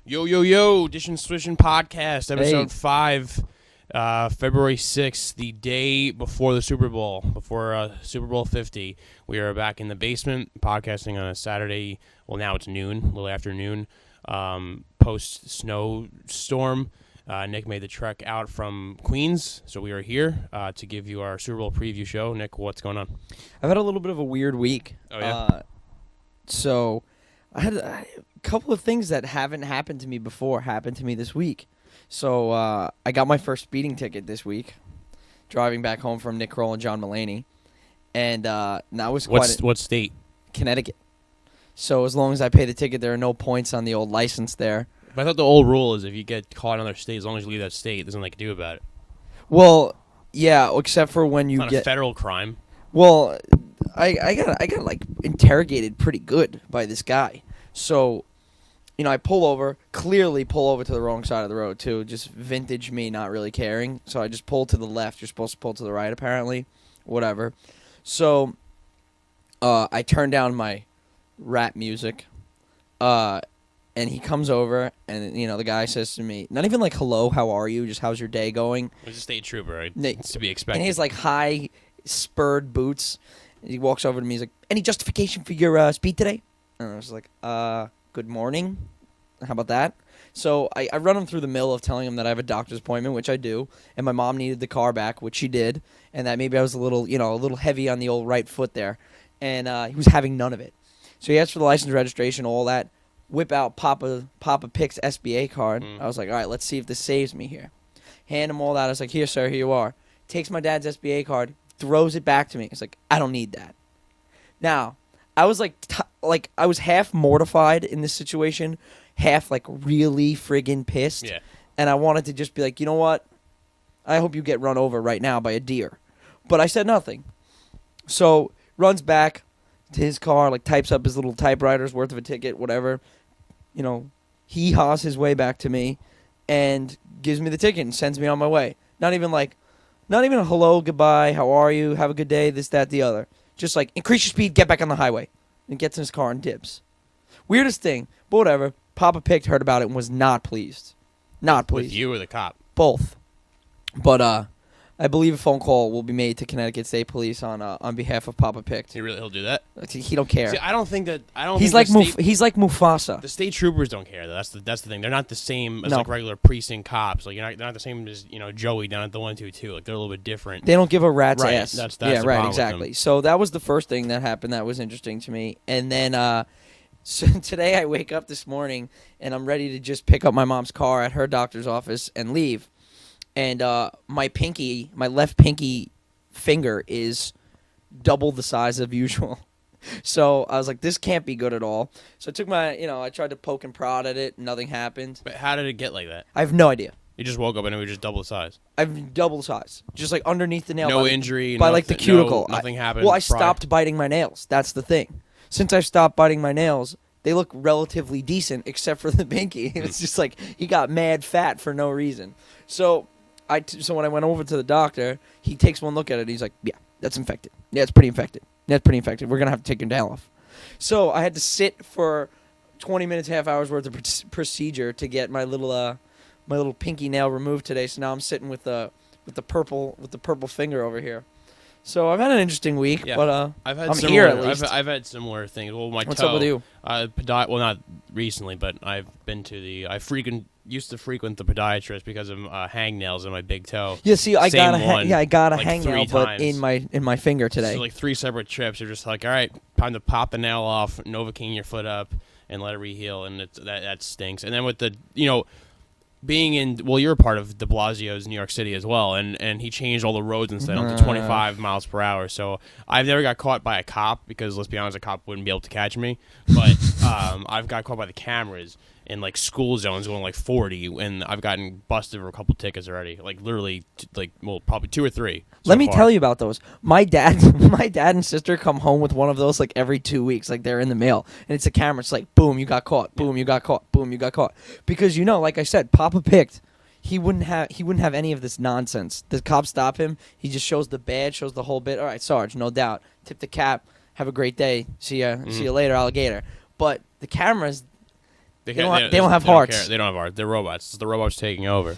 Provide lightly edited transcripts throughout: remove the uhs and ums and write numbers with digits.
Yo, Dish and Swishin' Podcast, episode 5, February 6th, the day before the Super Bowl, before Super Bowl 50. We are back in the basement, podcasting on a Saturday. Well, now it's noon, a little after noon, post-snowstorm. Nick made the trek out from Queens, so we are here to give you our Super Bowl preview show. Nick, what's going on? I've had a little bit of a weird week. Oh, yeah? So I had a couple of things that haven't happened to me before happened to me this week. So I got my first speeding ticket this week, driving back home from Nick Kroll and John Mulaney. And that was what state? Connecticut. So as long as I pay the ticket, there are no points on the old license there. But I thought the old rule is if you get caught in another state, as long as you leave that state, there's nothing they can do about it. Well, yeah, except for when you it's not a federal crime. Well, I got like interrogated pretty good by this guy. So, I clearly pull over to the wrong side of the road too. Just vintage me not really caring. So I just pull to the left. You're supposed to pull to the right apparently. Whatever. So, I turn down my rap music. And he comes over, and, the guy says to me, not even like, hello, how are you? Just, how's your day going? He's a state trooper, right? It's to be expected. And he has, like, high spurred boots. He walks over to me. He's like, any justification for your speed today? And I was like, good morning. How about that? So I run him through the mill of telling him that I have a doctor's appointment, which I do, and my mom needed the car back, which she did, and that maybe I was a little heavy on the old right foot there. And he was having none of it. So he asked for the license, registration, all that. Whip out Papa Pick's SBA card. I was like, all right, let's see if this saves me here. Hand him all that. I was like, here, sir, here you are. Takes my dad's SBA card, throws it back to me. He's like, I don't need that. Now, I was I was half mortified in this situation, half like really friggin' pissed. Yeah. And I wanted to just be like, you know what? I hope you get run over right now by a deer. But I said nothing. So, runs back to his car, like types up his little typewriter's worth of a ticket, whatever. He haws his way back to me and gives me the ticket and sends me on my way. Not even a hello, goodbye, how are you, have a good day, this, that, the other. Just like, increase your speed, get back on the highway. And gets in his car and dips. Weirdest thing, but whatever. Papa Pick heard about it and was not pleased. Not pleased. With you or the cop? Both. But I believe a phone call will be made to Connecticut State Police on behalf of Papa Picked. He'll do that? He don't care. See, I don't think he's like Mufasa. The state troopers don't care though. That's the thing. They're not the same as like regular precinct cops. Like they're not the same as Joey down at the 122. Like they're a little bit different. They don't give a rat's right. ass. That's yeah, the right, problem exactly. So that was the first thing that happened that was interesting to me. And then so today I wake up this morning and I'm ready to just pick up my mom's car at her doctor's office and leave. And my left pinky finger is double the size of usual. So I was like, this can't be good at all. So I took I tried to poke and prod at it. Nothing happened. But how did it get like that? I have no idea. You just woke up and it was just double the size. I've double the size. Just like underneath the nail. No injury. By like the cuticle. Nothing happened. Well, I stopped biting my nails. That's the thing. Since I've stopped biting my nails, they look relatively decent except for the pinky. It's just like he got mad fat for no reason. So when I went over to the doctor, he takes one look at it. He's like, yeah, that's infected. Yeah, it's pretty infected. That's pretty infected. We're going to have to take your nail off. So I had to sit for 20 minutes, half hour's worth of procedure to get my little pinky nail removed today. So now I'm sitting with the purple finger over here. So I've had an interesting week, but I'm here at least. I've had similar things. Well, my toe. What's up with you? Well, not recently, but I've been to used to frequent the podiatrist because of hangnails in my big toe. Yeah, see, I got a like hangnail, but in my finger today. So like 3 separate trips. You're just like, all right, time to pop the nail off, Novocaine your foot up, and let it reheal, and that stinks. And then with the being you're a part of de Blasio's New York City as well, and he changed all the roads and stuff up to 25 miles per hour. So I've never got caught by a cop because, let's be honest, a cop wouldn't be able to catch me. But I've got caught by the cameras in like school zones going like 40, and I've gotten busted for a couple tickets already. Like literally, probably 2 or 3. Let me tell you about those. My dad and sister come home with one of those like every 2 weeks. Like they're in the mail, and it's a camera. It's like, boom, you got caught. Boom, you got caught. Boom, you got caught. Because like I said, Papa Picked. He wouldn't have any of this nonsense. The cops stop him. He just shows the badge, shows the whole bit. All right, Sarge, no doubt. Tip the cap. Have a great day. See you later, alligator. But the cameras. They don't have hearts. They don't have hearts. They're robots. It's the robots taking over.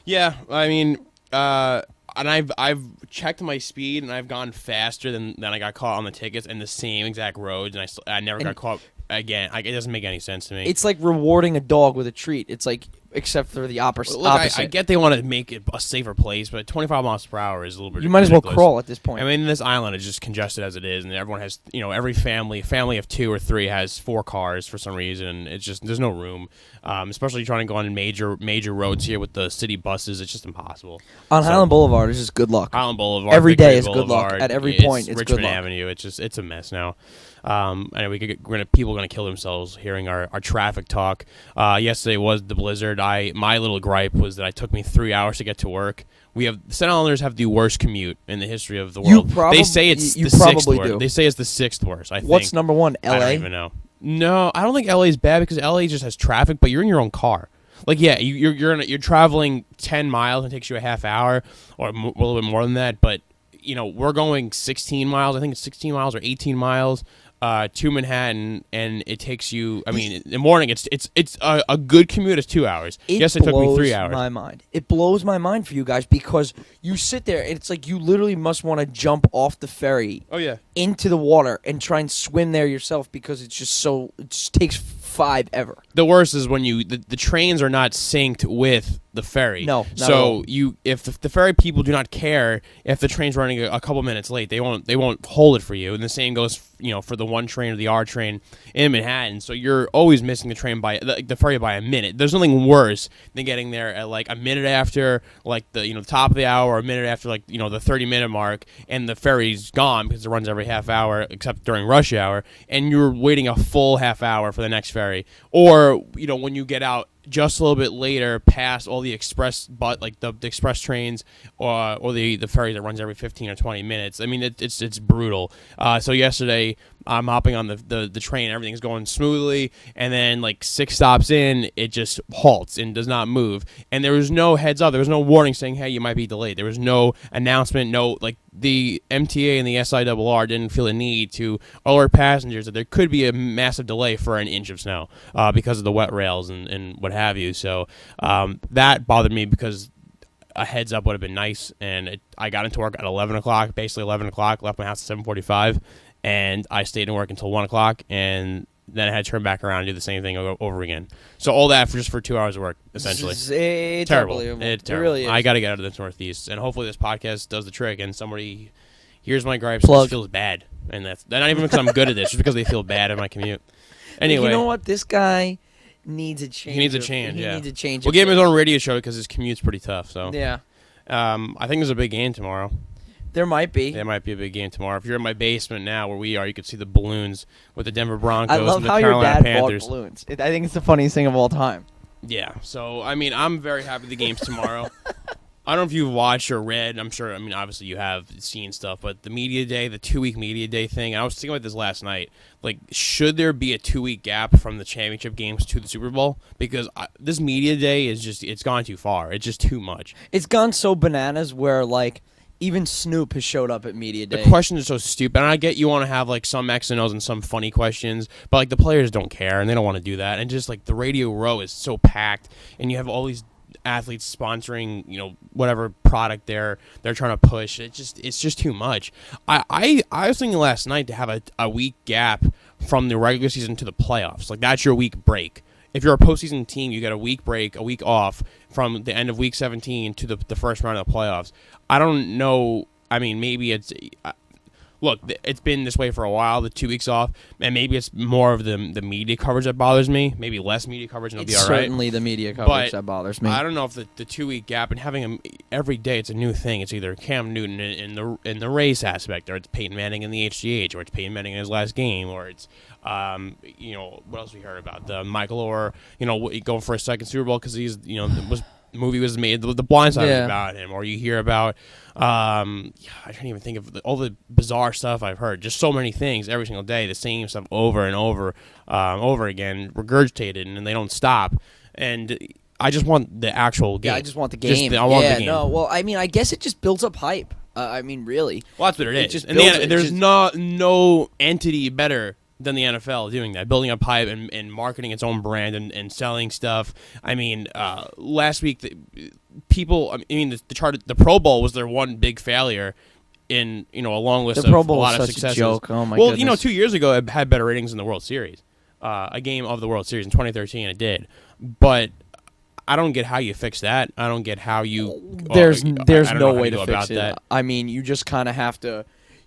Yeah, I mean, and I've checked my speed, and I've gone faster than I got caught on the tickets in the same exact roads, and I never got caught again. It doesn't make any sense to me. It's like rewarding a dog with a treat. It's like, except for the opposite. Look, I get they want to make it a safer place, but 25 miles per hour is a little bit. You might ridiculous. as well crawl at this point. I mean, this island is just congested as it is, and everyone has, every family of 2 or 3 has 4 cars for some reason. It's just there's no room, especially trying to go on major roads here with the city buses. It's just impossible. On Highland Boulevard, it's just good luck. Highland Boulevard every Victory day is good Boulevard, luck. At every point, it's Richmond good luck. Avenue. It's a mess now. Anyway, people are gonna kill themselves hearing our traffic talk. Yesterday was the blizzard. My little gripe was that it took me 3 hours to get to work. St. Islanders have the worst commute in the history of the world. They say it's the 6th worst. They say it's the 6th worst. I think. What's number 1? LA? I don't even know. No, I don't think LA is bad because LA just has traffic, but you're in your own car. Like, yeah, you're traveling 10 miles and it takes you a half hour or a little bit more than that. But we're going 16 miles. I think it's 16 miles or 18 miles. To Manhattan, and it takes you. I mean, in the morning, it's a good commute is 2 hours. Yes, it took me 3 hours. My mind. It blows my mind for you guys because you sit there and it's like you literally must want to jump off the ferry. Oh yeah. Into the water and try and swim there yourself because it's just so. It just takes 5 ever. The worst is when the trains are not synced with the ferry. No, not at all. If the ferry people do not care if the train's running a couple minutes late, they won't hold it for you. And the same goes for the 1 train or the R train in Manhattan. So you're always missing the train by the ferry by a minute. There's nothing worse than getting there at like a minute after like the top of the hour, or a minute after like the 30-minute mark, and the ferry's gone because it runs every half hour except during rush hour, and you're waiting a full half hour for the next ferry. Or when you get out just a little bit later, past all the express, the express trains, or the ferry that runs every 15 or 20 minutes. I mean, it's brutal. So yesterday, I'm hopping on the train, everything's going smoothly, and then like 6 stops in, it just halts and does not move. And there was no heads up, there was no warning saying, hey, you might be delayed. There was no announcement, the MTA and the SIRR didn't feel a need to alert passengers that there could be a massive delay for an inch of snow because of the wet rails and what have you. So that bothered me because a heads up would have been nice. And I got into work at 11 o'clock, basically 11 o'clock, left my house at 7:45, and I stayed in work until 1 o'clock, and then I had to turn back around and do the same thing over again. So all that for 2 hours of work, essentially. It's terrible. It's terrible. It really is. I got to get out of the Northeast, and hopefully this podcast does the trick, and somebody hears my gripes Plug. and feels bad. And that's not even because I'm good at this, just because they feel bad at my commute. Anyway. You know what? This guy needs a change. He needs a change, yeah. He needs a change. We'll give him his own radio show because his commute's pretty tough. So yeah. I think there's a big game tomorrow. There might be. There might be a big game tomorrow. If you're in my basement now, where we are, you can see the balloons with the Denver Broncos I love and the how Carolina your dad Panthers. bought balloons. I think it's the funniest thing of all time. Yeah. So I mean, I'm very happy the game's tomorrow. I don't know if you've watched or read. I'm sure. I mean, obviously you have seen stuff, but the media day, the 2-week media day thing. I was thinking about this last night. Like, should there be a 2-week gap from the championship games to the Super Bowl? Because this media day is just—it's gone too far. It's just too much. It's gone so bananas where even Snoop has showed up at media day. The questions are so stupid. And I get you want to have some X and O's and some funny questions, but the players don't care and they don't want to do that. And just the radio row is so packed, and you have all these athletes sponsoring whatever product they're trying to push. It's just too much. I was thinking last night to have a week gap from the regular season to the playoffs. That's your week break. If you're a postseason team, you get a week break, a week off from the end of week 17 to the first round of the playoffs. I don't know. I mean, maybe it's look, it's been this way for a while, the 2 weeks off, and maybe it's more of the media coverage that bothers me. Maybe less media coverage and it'll be all right. It's certainly the media coverage that bothers me. I don't know if the 2-week gap and having them every day, it's a new thing. It's either Cam Newton in the race aspect, or it's Peyton Manning in the HGH, or it's Peyton Manning in his last game, or it's what else we heard about the Michael Orr, going for a second Super Bowl because he's movie was made, the Blind Side was about him, or you hear about I can't even think of all the bizarre stuff I've heard. Just so many things every single day, the same stuff over and over again, regurgitated, and they don't stop. And I just want the actual game. Yeah, I just want the game. I want the game. No, well, I mean, I guess it just builds up hype. I mean, really. Well, that's what it is. Just and there's no entity better than the NFL doing that, building up hype and marketing its own brand and selling stuff. I mean, last week, the Pro Bowl was their one big failure in a long list The Pro of a Bowl lot was of such a successes. joke. Oh my well, goodness. 2 years ago it had better ratings than the World Series, a game of the World Series in 2013. It did, but I don't get how you fix that. I don't get how you. There's I don't no know how way you to go fix about it. that. I mean, you just kind of have to.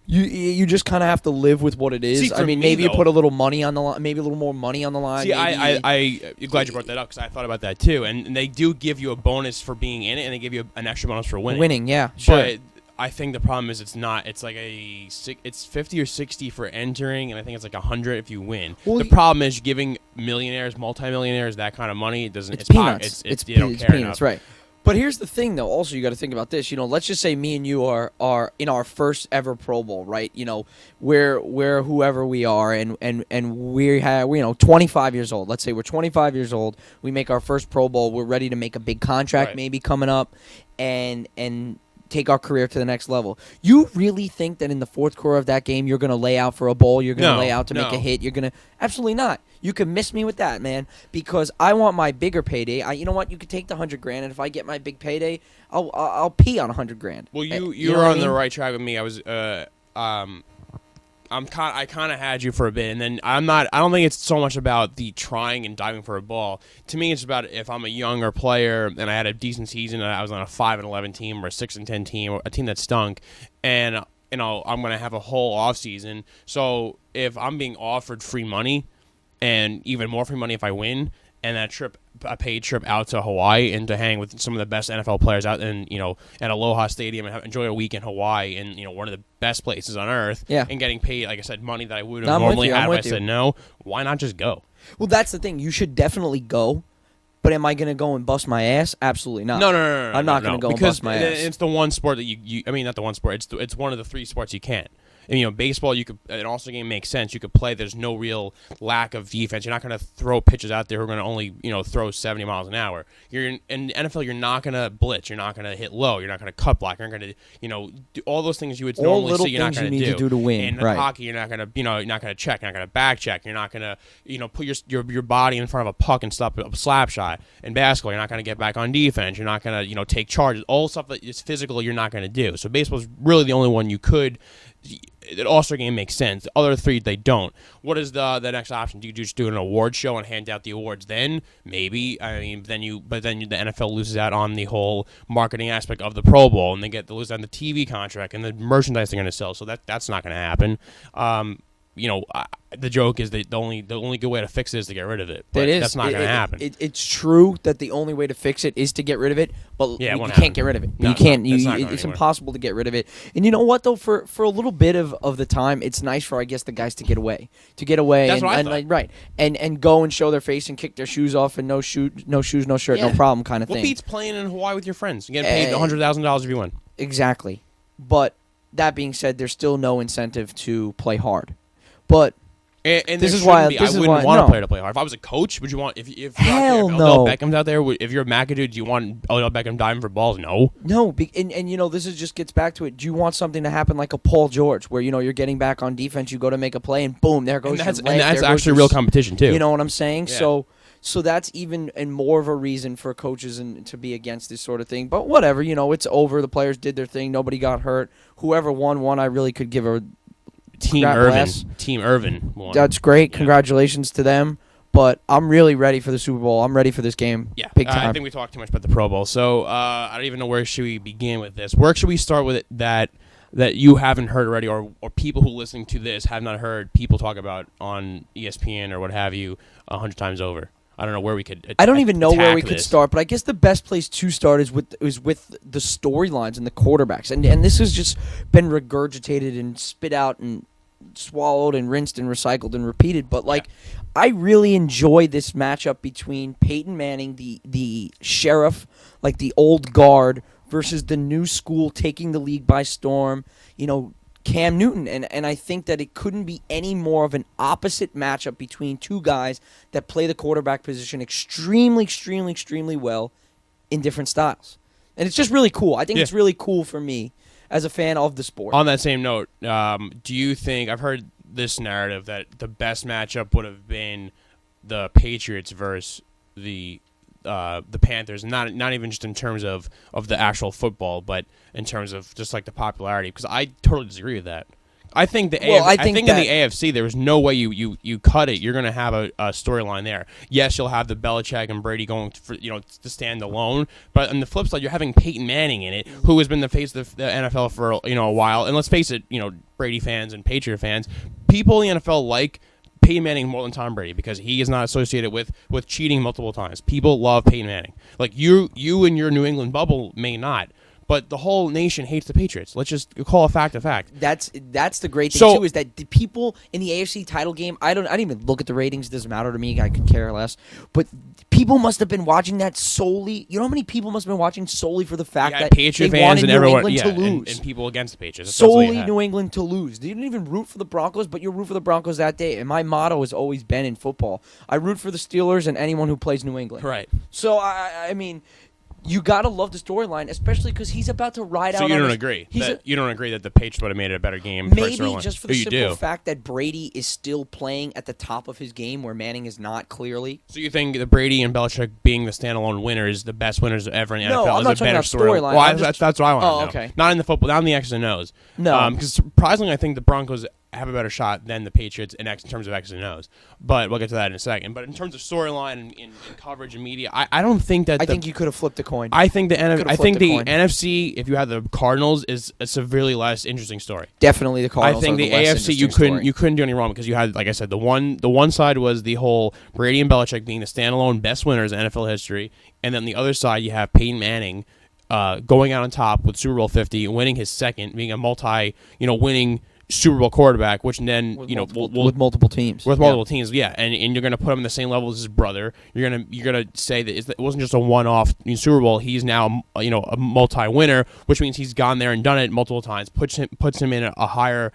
You just kind of have to live with what it is. See, I for mean, me, maybe you though- put a little money on the line, maybe a little more money on the line. See, maybe- I'm glad you brought that up because I thought about that too. And they do give you a bonus for being in it, and they give you an extra bonus for winning. winning, yeah, sure. But I think the problem is it's not. It's like it's 50 or 60 for entering, and I think it's like 100 if you win. Well, the problem is giving millionaires, multimillionaires that kind of money. It doesn't. It's peanuts. It's It's you don't care peanuts, enough. right? But here's the thing, though. Also, you got to think about this. Let's just say me and you are in our first ever Pro Bowl, right? We're whoever we are, and we have 25 years old. Let's say we're 25 years old. We make our first Pro Bowl. We're ready to make a big contract, Right. maybe coming up, and take our career to the next level. You really think that in the fourth quarter of that game you're going to lay out for a bowl? You're going to No, lay out to make a no. hit? You're going to absolutely not. You can miss me with that, man, because I want my bigger payday. You know what? You could take the $100,000, and if I get my big payday, I'll pee on $100,000. Well, You you know were what I on the mean? right track with me. I was I kind of had you for a bit, and then I don't think it's so much about the trying and diving for a ball. To me, it's about if I'm a younger player and I had a decent season and I was on a 5-11 team or a 6-10 team or a team that stunk, and I'm going to have a whole off season. So if I'm being offered free money and even more free money if I win, and a paid trip out to Hawaii and to hang with some of the best NFL players out in, at Aloha Stadium and enjoy a week in Hawaii and, one of the best places on earth. Yeah. And getting paid, like I said, money that I would have I'm with normally you, had I'm if I with you. said no. Why not just go? Well, that's the thing. You should definitely go, but am I going to go and bust my ass? Absolutely not. No. I'm not gonna go and because bust my ass. it's the one sport that you I mean, not the one sport. It's one of the three sports you can't. And, baseball, you could an All-Star game makes sense. You could play. There's no real lack of defense. You're not going to throw pitches out there who are going to only, throw 70 miles an hour. In the NFL, you're not going to blitz. You're not going to hit low. You're not going to cut block. You're not going to, do all those things you would All normally little see. You're not things going you need to do to win. In Right. hockey, you're not going to, you're not going to check. You're not going to back check. You're not going to, put your body in front of a puck and stop a slap shot. In basketball, you're not going to get back on defense. You're not going to, take charges. All stuff that is physical, you're not going to do. So baseball is really the only one you could. An All-Star game makes sense. The other three, they don't. What is the next option? Do you just do an award show and hand out the awards then? Maybe. I mean, then the NFL loses out on the whole marketing aspect of the Pro Bowl, and they lose out on the TV contract and the merchandise they're going to sell. So that's not going to happen. The joke is that the only good way to fix it is to get rid of it. But that's not going to happen. It's true that the only way to fix it is to get rid of it, but Yeah, it you won't can't happen. get rid of it. No, You can't. it's not going It's anywhere. impossible to get rid of it. And you know what though? For a little bit of the time, it's nice for I guess the guys to get away, That's what I and thought. right, and go and show their face and kick their shoes off and no shoes, no shirt, no Yeah. problem kind of What thing. beats playing in Hawaii with your friends? You get paid $100,000 if you win. Exactly. But that being said, there's still no incentive to play hard. But And This there is why- shouldn't be. this I is wouldn't why- want no. a player to play hard. If I was a coach, would you want if Hell if no. Odell Beckham's out there? If you're McAdoo, do you want Odell Beckham diving for balls? No. no, and this is just gets back to it. Do you want something to happen like a Paul George, where you're getting back on defense, you go to make a play, and boom, there goes And that's, your leg, and that's there goes actually your real competition too. You know what I'm saying? Yeah. So that's even and more of a reason for coaches to be against this sort of thing. But whatever, it's over. The players did their thing. Nobody got hurt. Whoever won. I really could give a Team crap Irvin. bless. Team Irvin won. That's great. Yeah. Congratulations to them. But I'm really ready for the Super Bowl. I'm ready for this game. Yeah, Big I time. think we talked too much about the Pro Bowl, so I don't even know where should we begin with this. Where should we start with it that you haven't heard already, or people who are listening to this have not heard people talk about on ESPN or what have you 100 times over? I don't know where we could. I don't even know where we attack could this. start, but I guess the best place to start is with the storylines and the quarterbacks, and this has just been regurgitated and spit out and swallowed and rinsed and recycled and repeated. But I really enjoy this matchup between Peyton Manning, the sheriff, like the old guard, versus the new school taking the league by storm. Cam Newton, and I think that it couldn't be any more of an opposite matchup between two guys that play the quarterback position extremely, extremely, extremely well in different styles. And it's just really cool. I think it's really cool for me as a fan of the sport. On that same note, do you think I've heard this narrative that the best matchup would have been the Patriots versus the Panthers, not even just in terms of the actual football, but in terms of just like the popularity. Because I totally disagree with that. I think I think in the AFC there was no way you cut it. You're going to have a storyline there. Yes, you'll have the Belichick and Brady going for, to stand alone, but on the flip side, you're having Peyton Manning in it, who has been the face of the NFL for a while. And let's face it, Brady fans and Patriot fans, people in the NFL like Peyton Manning more than Tom Brady because he is not associated with cheating multiple times. People love Peyton Manning. Like you and your New England bubble may not. But the whole nation hates the Patriots. Let's just call a fact a fact. That's the great thing too, is that the people in the AFC title game. I didn't even look at the ratings. It doesn't matter to me. I could care less. But people must have been watching that solely. You know how many people must have been watching solely for the fact that Patriot they fans wanted and New everyone, England to lose, and people against the Patriots. That's solely New England to lose. They didn't even root for the Broncos, but you root for the Broncos that day. And my motto has always been in football: I root for the Steelers and anyone who plays New England. Right. So I mean. You gotta love the storyline, especially because he's about to ride out. So you don't agree? You don't agree that the Patriots would have made it a better game? Maybe just for the simple fact that Brady is still playing at the top of his game, where Manning is not clearly. So you think that Brady and Belichick being the standalone winners, the best winners ever in the NFL, I'm is not a better storyline. Well, that's what I want to know. Okay. Not in the football, not in the X's and O's. No, because surprisingly, I think the Broncos have a better shot than the Patriots in terms of X's and O's. But we'll get to that in a second. But in terms of storyline and in coverage and media, I don't think that. I think you could have flipped the coin. I think the NFC, if you had the Cardinals, is a severely less interesting story. Definitely the Cardinals. I think the AFC you couldn't do any wrong because you had, like I said, the one side was the whole Brady and Belichick being the standalone best winners in NFL history, and then the other side you have Peyton Manning going out on top with Super Bowl 50, winning his second, being a winning Super Bowl quarterback, which then with multiple teams, and you're going to put him on the same level as his brother. You're gonna say that it wasn't just a one-off Super Bowl. He's now a multi-winner, which means he's gone there and done it multiple times. Puts him in a higher,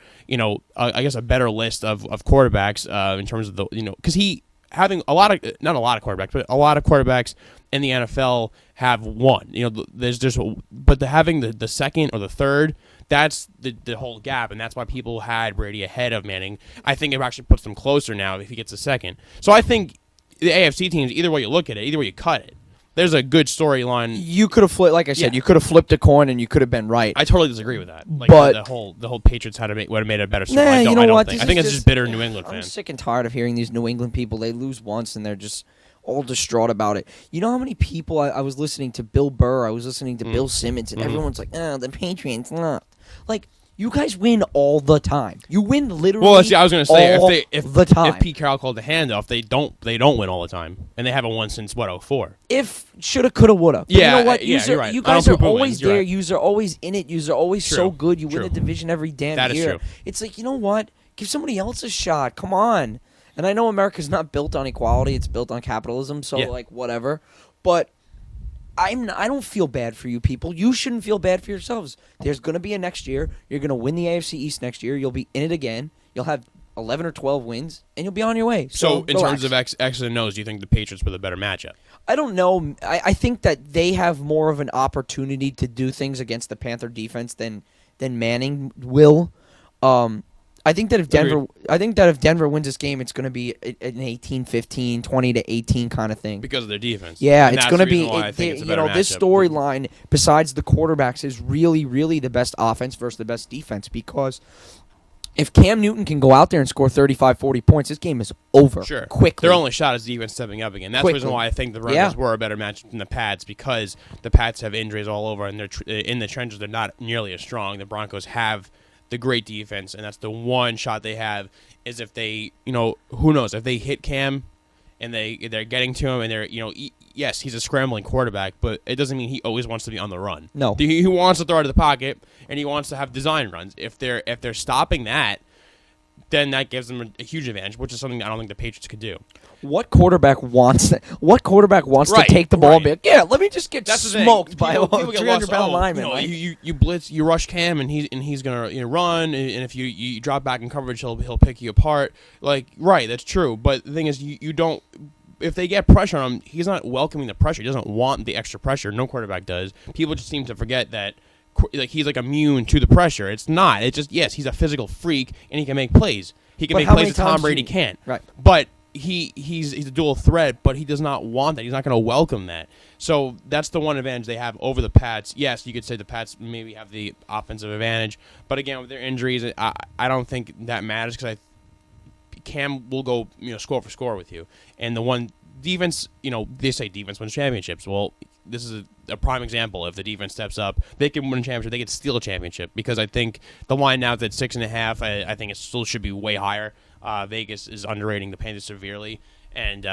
I guess a better list of quarterbacks in terms of because he having not a lot of quarterbacks, but a lot of quarterbacks in the NFL have won. There's just but having the second or the third. That's the whole gap, and that's why people had Brady ahead of Manning. I think it actually puts them closer now if he gets a second. So I think the AFC teams, either way you look at it, either way you cut it, there's a good storyline. You could have flipped, like I said, you could have flipped a coin and you could have been right. I totally disagree with that. But the whole Patriots would have made it a better story. I think it's just bitter New England fans. I'm sick and tired of hearing these New England people. They lose once and they're just all distraught about it. You know how many people I was listening to Bill Burr, I was listening to Bill Simmons, and everyone's like, the Patriots, like. You guys win all the time. You win literally. Well, I was going to say if Pete Carroll called the handoff, they don't win all the time, and they haven't won since 04. If shoulda, coulda, woulda. But yeah, you know what? You're right. You guys are always there. Right. You're always in it. You're always True. so good. You True. win the division every damn that year. Is true. It's like, you know what? Give somebody else a shot. Come on. And I know America's not built on equality. It's built on capitalism. So like whatever. But I don't feel bad for you people. You shouldn't feel bad for yourselves. There's going to be a next year. You're going to win the AFC East next year. You'll be in it again. You'll have 11 or 12 wins, and you'll be on your way. So in terms of X and O's, do you think the Patriots were the better matchup? I don't know. I think that they have more of an opportunity to do things against the Panther defense than Manning will. I think that if Denver wins this game, it's going to be an 18-15, 20-18 kind of thing because of their defense. Yeah, and it's going to be. matchup. This storyline besides the quarterbacks is really, really the best offense versus the best defense. Because if Cam Newton can go out there and score 35, 40 points, this game is over. Sure, quickly. Their only shot is defense stepping up again. That's the reason why I think the Broncos were a better match than the Pats, because the Pats have injuries all over, and they're in the trenches. They're not nearly as strong. The Broncos have the great defense, and that's the one shot they have, is if they, who knows, if they hit Cam and they're getting to him and they're, yes, he's a scrambling quarterback, but it doesn't mean he always wants to be on the run. No. He wants to throw out of the pocket, and he wants to have design runs. If they're stopping that, then that gives them a huge advantage, which is something I don't think the Patriots could do. What quarterback wants to take the ball and be like, yeah, let me just get smoked by a 300-pound lineman. You blitz, you rush Cam, and he's gonna run, and if you drop back in coverage, he'll pick you apart. That's true. But the thing is, you don't. If they get pressure on him, he's not welcoming the pressure. He doesn't want the extra pressure. No quarterback does. People just seem to forget that. He's immune to the pressure. It's not. It's just, yes, he's a physical freak and he can make plays. He can But make how plays many that Tom times Brady you- can't. Right. But he's a dual threat, but he does not want that. He's not going to welcome that. So that's the one advantage they have over the Pats. Yes, you could say the Pats maybe have the offensive advantage, but again, with their injuries, I don't think that matters because Cam will go score for score with you. And the one defense, they say defense wins championships. Well, this is a prime example. If the defense steps up, they can win a championship. They can steal a championship because I think the line now is at 6.5. I think it still should be way higher. Vegas is underrating the Panthers severely, and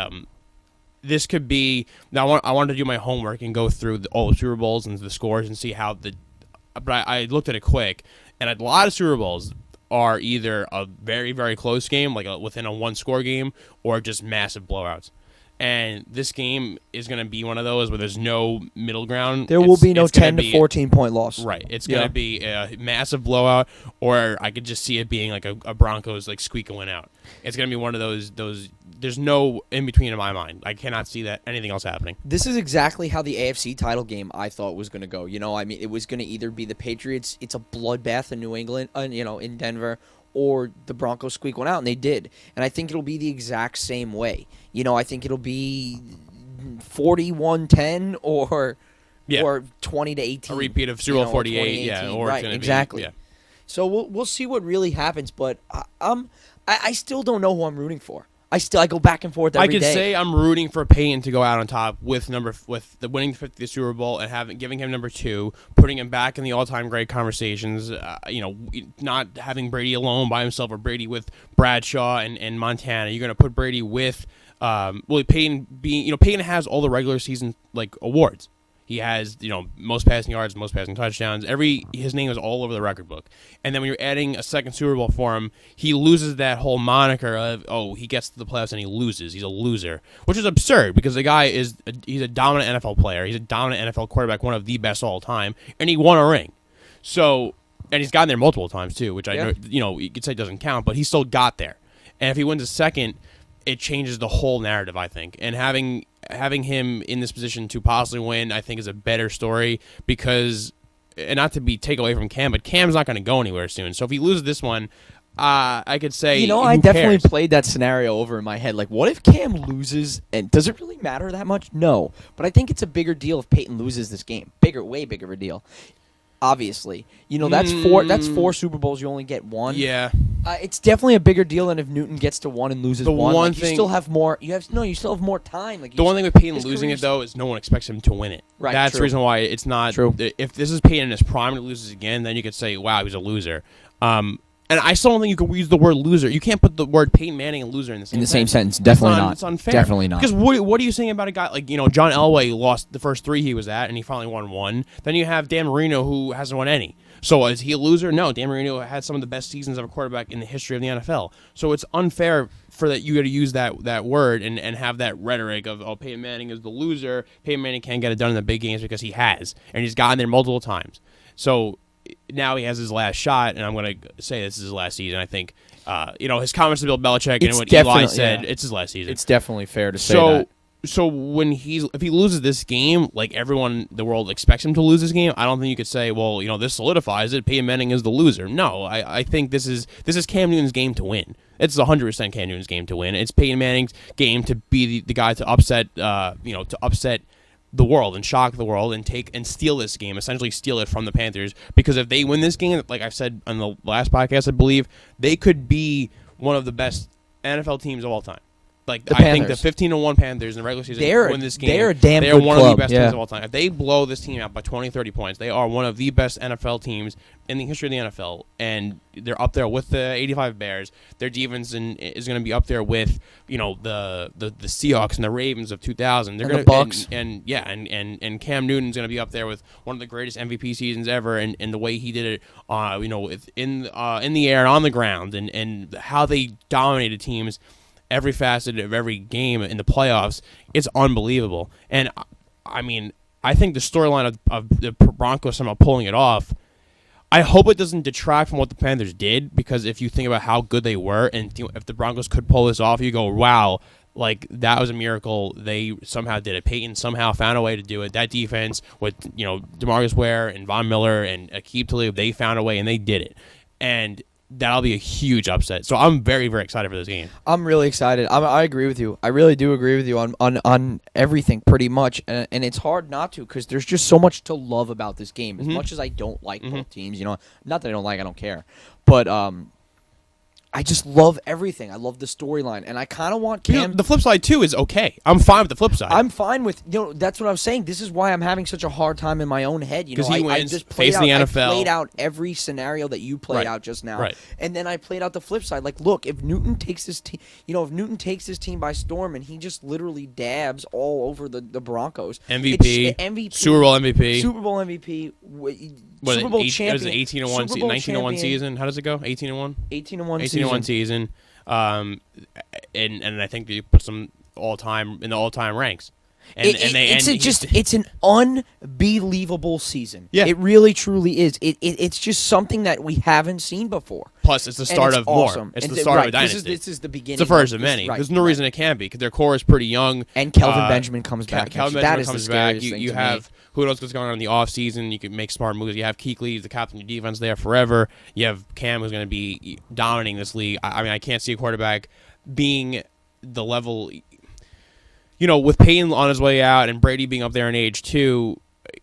this could be. Now I wanted to do my homework and go through all the Super Bowls and the scores and see how the. But I looked at it quick, and a lot of Super Bowls are either a very, very close game, like within a one-score game, or just massive blowouts. And this game is going to be one of those where there's no middle ground. There will be no 10 to 14 point loss. Right. It's going to be a massive blowout, or I could just see it being like a Broncos like squeak a win out. It's going to be one of those. There's no in between in my mind. I cannot see that anything else happening. This is exactly how the AFC title game I thought was going to go. It was going to either be the Patriots. It's a bloodbath in New England, in Denver, or the Broncos squeak one out, and they did. And I think it'll be the exact same way. I think it'll be 41-10 or 20-18. A repeat of Super Bowl 48, yeah. Or right, it's gonna exactly. Be, yeah. So we'll see what really happens, but I still don't know who I'm rooting for. I go back and forth every day. I could say I'm rooting for Peyton to go out on top with the winning the Super Bowl and giving him number 2, putting him back in the all-time great conversations. Not having Brady alone by himself or Brady with Bradshaw and Montana. You're going to put Brady with Peyton being Peyton has all the regular season awards. He has, most passing yards, most passing touchdowns. His name is all over the record book. And then when you're adding a second Super Bowl for him, he loses that whole moniker of, he gets to the playoffs and he loses. He's a loser, which is absurd because the guy he's a dominant NFL player. He's a dominant NFL quarterback, one of the best all time, and he won a ring. So, and he's gotten there multiple times too, which I know, you could say doesn't count, but he still got there. And if he wins a second, it changes the whole narrative, I think. And having him in this position to possibly win, I think, is a better story because, and not to take away from Cam, but Cam's not going to go anywhere soon. So if he loses this one, I could say, I definitely played that scenario over in my head. Like, what if Cam loses, and does it really matter that much? No. But I think it's a bigger deal if Peyton loses this game. Way bigger of a deal. Obviously. That's four Super Bowls, you only get one. Yeah. It's definitely a bigger deal than if Newton gets to one and loses one. Thing, you still have more. You still have more time. The one thing with Peyton losing it though is no one expects him to win it. Right. That's true. the reason why it's not. True. If this is Peyton in his prime and he loses again, then you could say, "Wow, he's a loser." And I still don't think you can use the word loser. You can't put the word Peyton Manning and loser in the same sentence. Definitely not. It's unfair. Definitely not. Because what are you saying about a guy like John Elway lost the first 3 he was at and he finally won 1. Then you have Dan Marino who hasn't won any. So is he a loser? No, Dan Marino had some of the best seasons of a quarterback in the history of the NFL. So it's unfair for that you got to use that word and have that rhetoric of Peyton Manning is the loser. Peyton Manning can't get it done in the big games because he has, and he's gotten there multiple times. So now he has his last shot, and I'm going to say this is his last season. I think, his comments to Bill Belichick and what Eli said, it's his last season. It's definitely fair to say that. So when if he loses this game, like everyone in the world expects him to lose this game, I don't think you could say, well, this solidifies it. Peyton Manning is the loser. No, I think this is Cam Newton's game to win. It's 100% Cam Newton's game to win. It's Peyton Manning's game to be the guy to upset, to upset the world and shock the world and steal this game, essentially steal it from the Panthers. Because if they win this game, like I said on the last podcast, I believe they could be one of the best NFL teams of all time. I think the 15-1 Panthers in the regular season win this game. They're a damn good They're one club. of the best teams of all time. If they blow this team out by 20, 30 points, they are one of the best NFL teams in the history of the NFL, and they're up there with the 85 Bears. Their defense is going to be up there with the Seahawks and the Ravens of 2000. They're and going the Bucks. And Cam Newton's going to be up there with one of the greatest MVP seasons ever, and the way he did it, in the air and on the ground, and how they dominated teams. Every facet of every game in the playoffs, it's unbelievable. And, I mean, I think the storyline of the Broncos somehow pulling it off, I hope it doesn't detract from what the Panthers did, because if you think about how good they were, and if the Broncos could pull this off, you go, wow, that was a miracle. They somehow did it. Peyton somehow found a way to do it. That defense with, DeMarcus Ware and Von Miller and Aqib Talib, they found a way, and they did it. And that'll be a huge upset. So I'm very, very excited for this game. I'm really excited. I agree with you. I really do agree with you on everything pretty much. And it's hard not to because there's just so much to love about this game. As much as I don't like both teams, not that I don't like, I don't care. But I just love everything. I love the storyline. And I kind of want Cam. The flip side, too, is okay. I'm fine with the flip side. I'm fine with, that's what I was saying. This is why I'm having such a hard time in my own head. Because he wins, I just played facing out, the NFL. I played out every scenario that you played out just now. Right. And then I played out the flip side. Like, look, if Newton takes this team, if Newton takes this team by storm and he just literally dabs all over the Broncos. MVP, Super Bowl MVP. Super Bowl MVP. Super Bowl champion. It was an 18-1 19-1 season. How does it go? 18-1? 18-1 season. 18-1 season. And I think they put some all-time in the all-time ranks. It's an unbelievable season. Yeah. It really truly is. It's just something that we haven't seen before. Plus, it's the start of awesome. more. It's the start of a dynasty. This is the beginning. It's the first of many. There's no reason it can't be because their core is pretty young. And Kelvin Benjamin comes back. Kelvin Benjamin comes back. You have who knows what's going on in the offseason. You can make smart moves. You have Kuechly, the captain of your defense, there forever. You have Cam, who's going to be dominating this league. I mean, I can't see a quarterback being the level. With Peyton on his way out and Brady being up there in age too,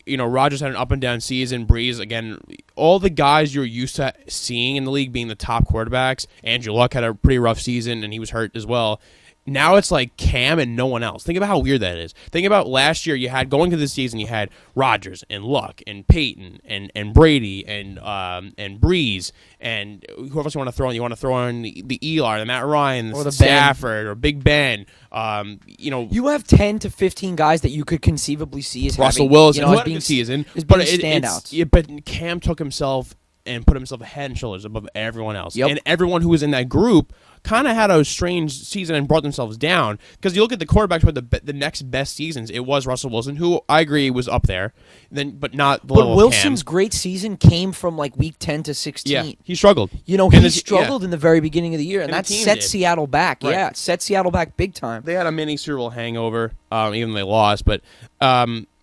Rodgers had an up and down season. Breeze, again, all the guys you're used to seeing in the league being the top quarterbacks. Andrew Luck had a pretty rough season and he was hurt as well. Now it's like Cam and no one else. Think about how weird that is. Think about last year. You had going to this season. You had Rodgers and Luck and Peyton and Brady and Breeze and whoever else you want to throw in. You want to throw in the Eli, the Matt Ryan, the Stafford, or Big Ben. You have 10 to 15 guys that you could conceivably see as Russell having, Wilson, as being being season, but standouts. But Cam took himself and put himself head and shoulders above everyone else, Yep. and everyone who was in that group kind of had a strange season and brought themselves down. Because you look at the quarterbacks with the next best seasons, it was Russell Wilson, who I agree was up there, but not the level of Wilson's Cam. great season came from like week 10 to 16. Yeah, he struggled. He struggled in the very beginning of the year, and that set did. Seattle back. Right. Yeah, it set Seattle back big time. They had a mini Super Bowl hangover, even though they lost. But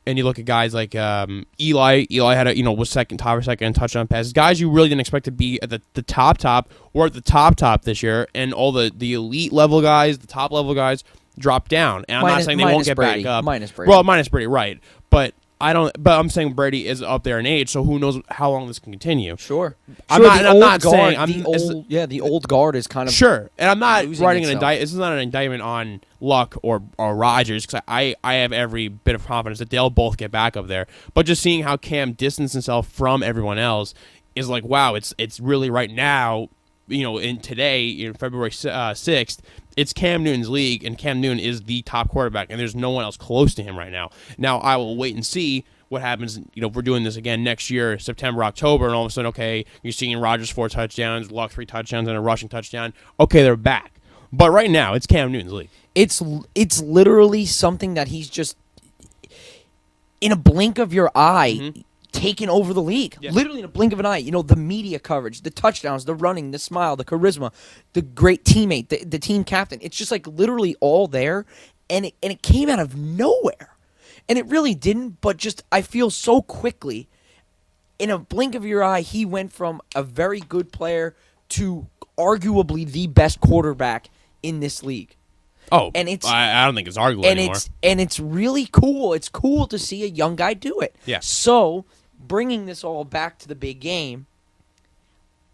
and you look at guys like Eli. Eli had was second in touchdown passes. Guys you really didn't expect to be at the top or at the top this year, and all the elite level guys, the top level guys dropped down. And I'm not saying they won't get Brady. back up. Minus Brady. Well, minus Brady, right? But I'm saying Brady is up there in age, so who knows how long this can continue. Sure. I'm not saying the old guard is kind of sure, and I'm not writing itself. This is not an indictment on Luck or Rodgers because I have every bit of confidence that they'll both get back up there. But just seeing how Cam distanced himself from everyone else is like, wow, it's really right now. In today, February 6th, it's Cam Newton's league, and Cam Newton is the top quarterback, and there's no one else close to him right now. Now, I will wait and see what happens. If we're doing this again next year, September, October, and all of a sudden, okay, you're seeing Rodgers 4 touchdowns, Luck 3 touchdowns, and a rushing touchdown. Okay, they're back. But right now, it's Cam Newton's league. It's literally something that he's just in a blink of your eye. Taken over the league, literally in a blink of an eye. The media coverage, the touchdowns, the running, the smile, the charisma, the great teammate, the team captain. It's just like literally all there, and it came out of nowhere, and it really didn't. But just I feel so quickly, in a blink of your eye, he went from a very good player to arguably the best quarterback in this league. Oh, and it's I don't think it's arguable anymore. It's really cool. It's cool to see a young guy do it. Yeah. So, bringing this all back to the big game,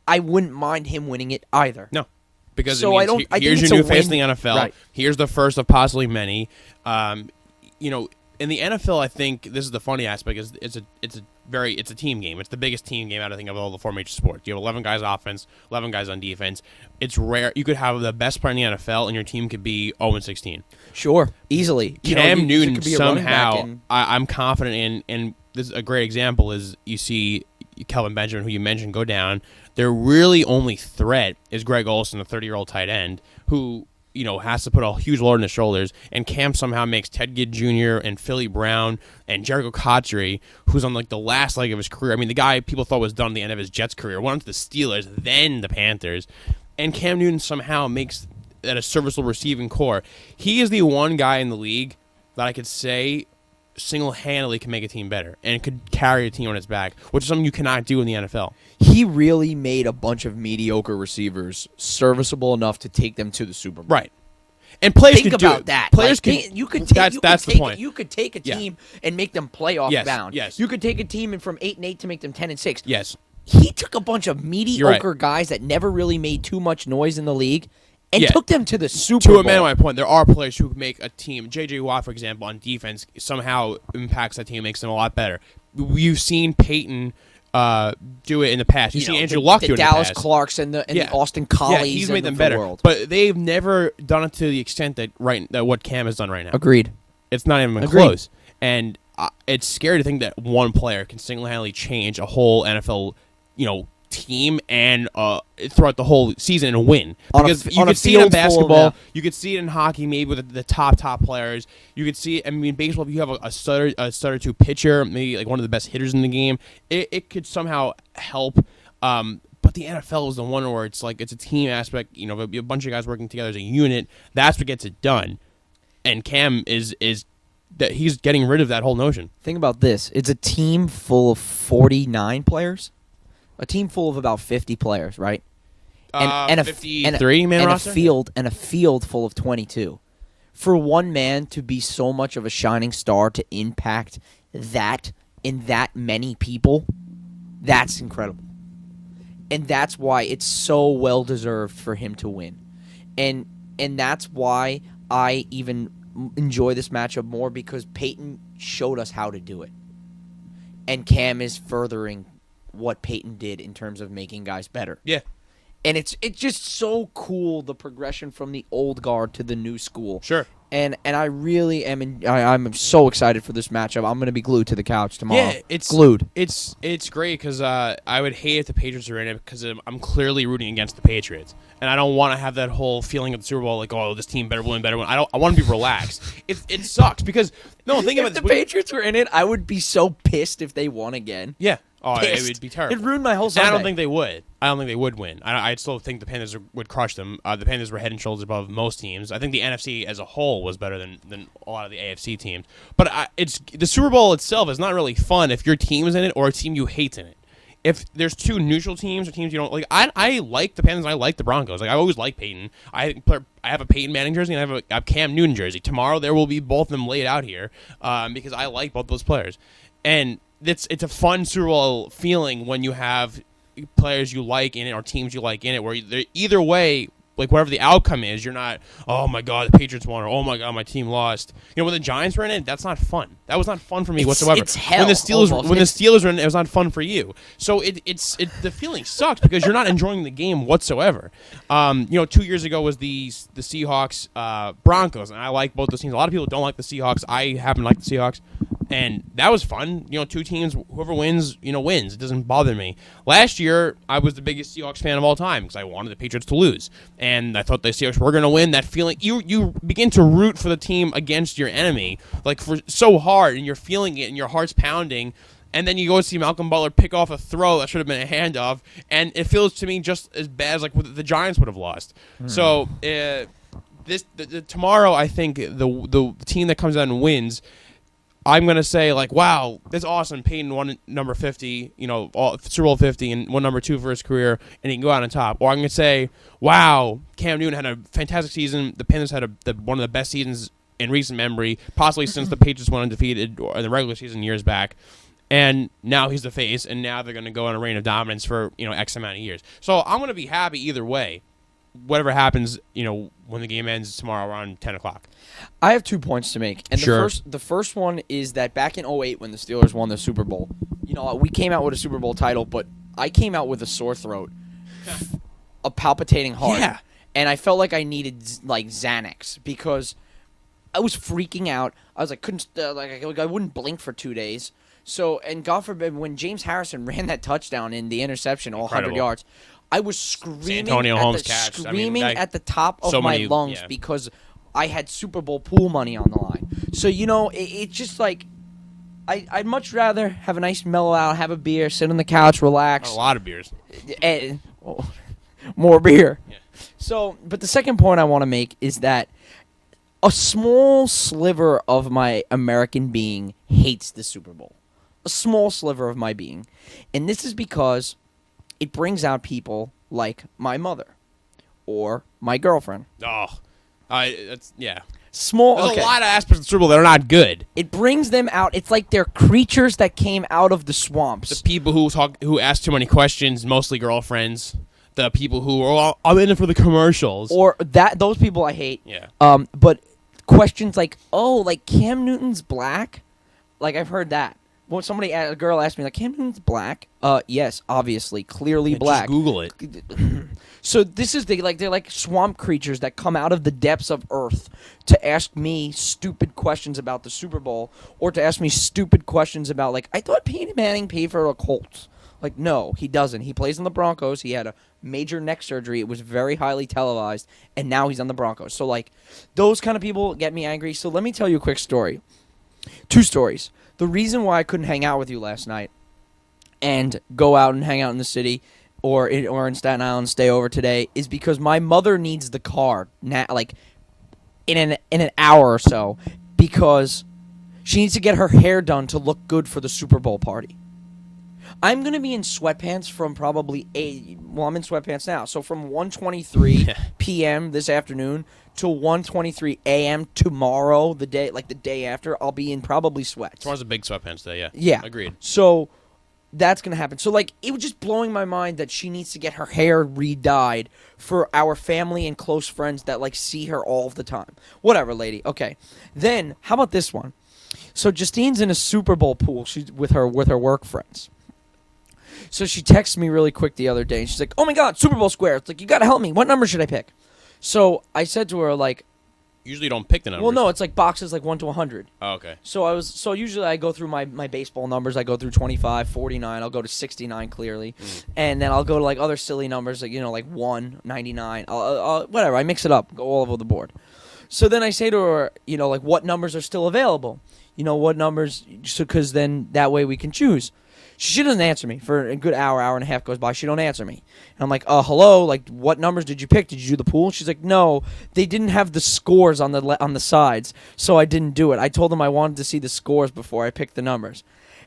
I wouldn't mind him winning it either. No, because so it means here's your new face in the NFL. Right. Here's the first of possibly many. In the NFL, I think this is the funny aspect is it's a team game. It's the biggest team game out of all the 4 major sports. You have 11 guys offense, 11 guys on defense. It's rare you could have the best player in the NFL and your team could be 0-16. Sure, easily. Cam Newton somehow I'm confident in, and this is a great example is you see Kelvin Benjamin, who you mentioned, go down. Their really only threat is Greg Olsen, the 30-year-old tight end, who has to put a huge load on his shoulders, and Cam somehow makes Ted Ginn Jr. and Philly Brown and Jericho Cotchery, who's on like the last leg of his career. I mean, the guy people thought was done at the end of his Jets career, went on to the Steelers, then the Panthers, and Cam Newton somehow makes that a serviceable receiving core. He is the one guy in the league that I could say single-handedly can make a team better and could carry a team on its back, which is something you cannot do in the NFL. He really made a bunch of mediocre receivers serviceable enough to take them to the Super Bowl. Right. And players Think could do about it. that. Players like, could. you could take. That's the point. You could take a Yeah. team and make them playoff Yes, bound. yes. You could take a team and from 8-8 to make them 10-6. Yes. He took a bunch of You're mediocre right. guys that never really made too much noise in the league and Yeah. took them to the Super To Bowl. amend my point, there are players who make a team. J.J. Watt, for example, on defense somehow impacts that team, makes them a lot better. You've seen Peyton do it in the past. You've seen Andrew Luck do it in the Dallas past. Clarks and the Austin Collies. Yeah, he's and made them the better. World. But they've never done it to the extent that what Cam has done right now. Agreed. It's not even Agreed. close. And it's scary to think that one player can single-handedly change a whole NFL, team and throughout the whole season and win. Because you could see it in basketball, you could see it in hockey, maybe with the top players. You could see it, baseball, if you have a stutter to pitcher, maybe like one of the best hitters in the game, it could somehow help. But the NFL is the one where it's like it's a team aspect, a bunch of guys working together as a unit. That's what gets it done. And Cam is that he's getting rid of that whole notion. Think about this. It's a team full of 49 players. A team full of about 50 players, right? And 53-man roster? A field full of 22. For one man to be so much of a shining star to impact that in that many people, that's incredible. And that's why it's so well deserved for him to win. And that's why I even enjoy this matchup more, because Peyton showed us how to do it. And Cam is furthering what Peyton did in terms of making guys better. Yeah. And it's just so cool, the progression from the old guard to the new school. Sure. And I really am I'm so excited for this matchup. I'm going to be glued to the couch tomorrow. Yeah, it's glued. It's great because I would hate if the Patriots are in it because I'm clearly rooting against the Patriots, and I don't want to have that whole feeling of the Super Bowl like, oh, this team better win, better win. I want to be relaxed. It sucks because think about if this. the Patriots were in it, I would be so pissed if they won again. Yeah. Oh, Pissed. it would be terrible. It ruined my whole And Sunday. I don't think they would. I don't think they would win. I still think the Panthers would crush them. The Panthers were head and shoulders above most teams. I think the NFC as a whole was better than a lot of the AFC teams. But it's the Super Bowl itself is not really fun if your team is in it or a team you hate in it. If there's two neutral teams or teams you don't like, I like the Panthers and I like the Broncos. Like I always like Peyton. I have a Peyton Manning jersey and I have a Cam Newton jersey. Tomorrow there will be both of them laid out here because I like both those players. And it's a fun Super Bowl feeling when you have players you like in it or teams you like in it, where either way, like whatever the outcome is, you're not, oh my god, the Patriots won, or oh my god, my team lost. When the Giants were in it, that's not fun. That was not fun for me whatsoever. It's hell. When the Steelers were in it, it was not fun for you. So the feeling sucks because you're not enjoying the game whatsoever. 2 years ago was the Seahawks Broncos, and I like both those teams. A lot of people don't like the Seahawks. I happen to like the Seahawks. And that was fun. Two teams, whoever wins, wins. It doesn't bother me. Last year, I was the biggest Seahawks fan of all time because I wanted the Patriots to lose. And I thought the Seahawks were going to win. That feeling, you begin to root for the team against your enemy, like for so hard, and you're feeling it, and your heart's pounding. And then you go see Malcolm Butler pick off a throw that should have been a handoff, and it feels to me just as bad as like what the Giants would have lost. So tomorrow, I think the team that comes out and wins, I'm going to say, like, wow, that's awesome. Peyton won number 50, Super Bowl 50, and won number 2 for his career, and he can go out on top. Or I'm going to say, wow, Cam Newton had a fantastic season. The Panthers had one of the best seasons in recent memory, possibly since the Patriots went undefeated in the regular season years back. And now he's the face, and now they're going to go on a reign of dominance for, X amount of years. So I'm going to be happy either way. Whatever happens, when the game ends tomorrow around 10 o'clock. I have 2 points to make. And Sure. the first one is that back in 2008 when the Steelers won the Super Bowl, we came out with a Super Bowl title, but I came out with a sore throat, a palpitating heart. Yeah. And I felt like I needed like Xanax because I was freaking out. I was like, I wouldn't blink for 2 days. So, and God forbid, when James Harrison ran that touchdown in the interception, all 100 yards, I was screaming Antonio Holmes catch. At the top of my lungs because I had Super Bowl pool money on the line. So, it's just like I'd much rather have a nice mellow out, have a beer, sit on the couch, relax. A lot of beers. And, more beer. Yeah. So, but the second point I want to make is that a small sliver of my American being hates the Super Bowl. A small sliver of my being. And this is because it brings out people like my mother or my girlfriend. That's yeah. Small. There's okay. a lot of aspects of the Super Bowl that are not good. It brings them out. It's like they're creatures that came out of the swamps. The people who ask too many questions, mostly girlfriends. The people who are, I'm in it for the commercials. Or those people I hate. Yeah. But questions like, like Cam Newton's black? Like, I've heard that. When a girl asked me, like, Cam Newton's black? Yes, obviously, clearly black. Just Google it. So this is they're like swamp creatures that come out of the depths of Earth to ask me stupid questions about the Super Bowl, or to ask me stupid questions about, like, I thought Peyton Manning paid for the Colts. Like, no, he doesn't. He plays in the Broncos. He had a major neck surgery. It was very highly televised, and now he's on the Broncos. So, like, those kind of people get me angry. So let me tell you a quick story. 2 stories. The reason why I couldn't hang out with you last night and go out and hang out in the city or in Staten Island, stay over today, is because my mother needs the car like in an hour or so, because she needs to get her hair done to look good for the Super Bowl party. I'm going to be in sweatpants from probably I'm in sweatpants now. So from 1:23 p.m. this afternoon to 1:23 a.m. tomorrow, the day after, I'll be in probably sweats. Tomorrow's a big sweatpants day, yeah. Yeah. Agreed. So that's going to happen. So, like, it was just blowing my mind that she needs to get her hair re-dyed for our family and close friends that, like, see her all the time. Whatever, lady. Okay. Then, how about this one? So Justine's in a Super Bowl pool. She's with her work friends. So she texted me really quick the other day, and she's like, oh, my God, Super Bowl square. It's like, you got to help me. What number should I pick? So I said to her, like... Usually you don't pick the numbers. Well, no, it's like boxes like 1 to 100. Oh, okay. So usually I go through my baseball numbers. I go through 25, 49. I'll go to 69 clearly. And then I'll go to, like, other silly numbers, like, like 1, 99. I'll whatever. I mix it up. Go all over the board. So then I say to her, like, what numbers are still available? What numbers, because then that way we can choose. She doesn't answer me for a good hour and a half goes by. She don't answer me. And I'm like, hello? Like, what numbers did you pick? Did you do the pool? She's like, no, they didn't have the scores on the sides, so I didn't do it. I told them I wanted to see the scores before I picked the numbers.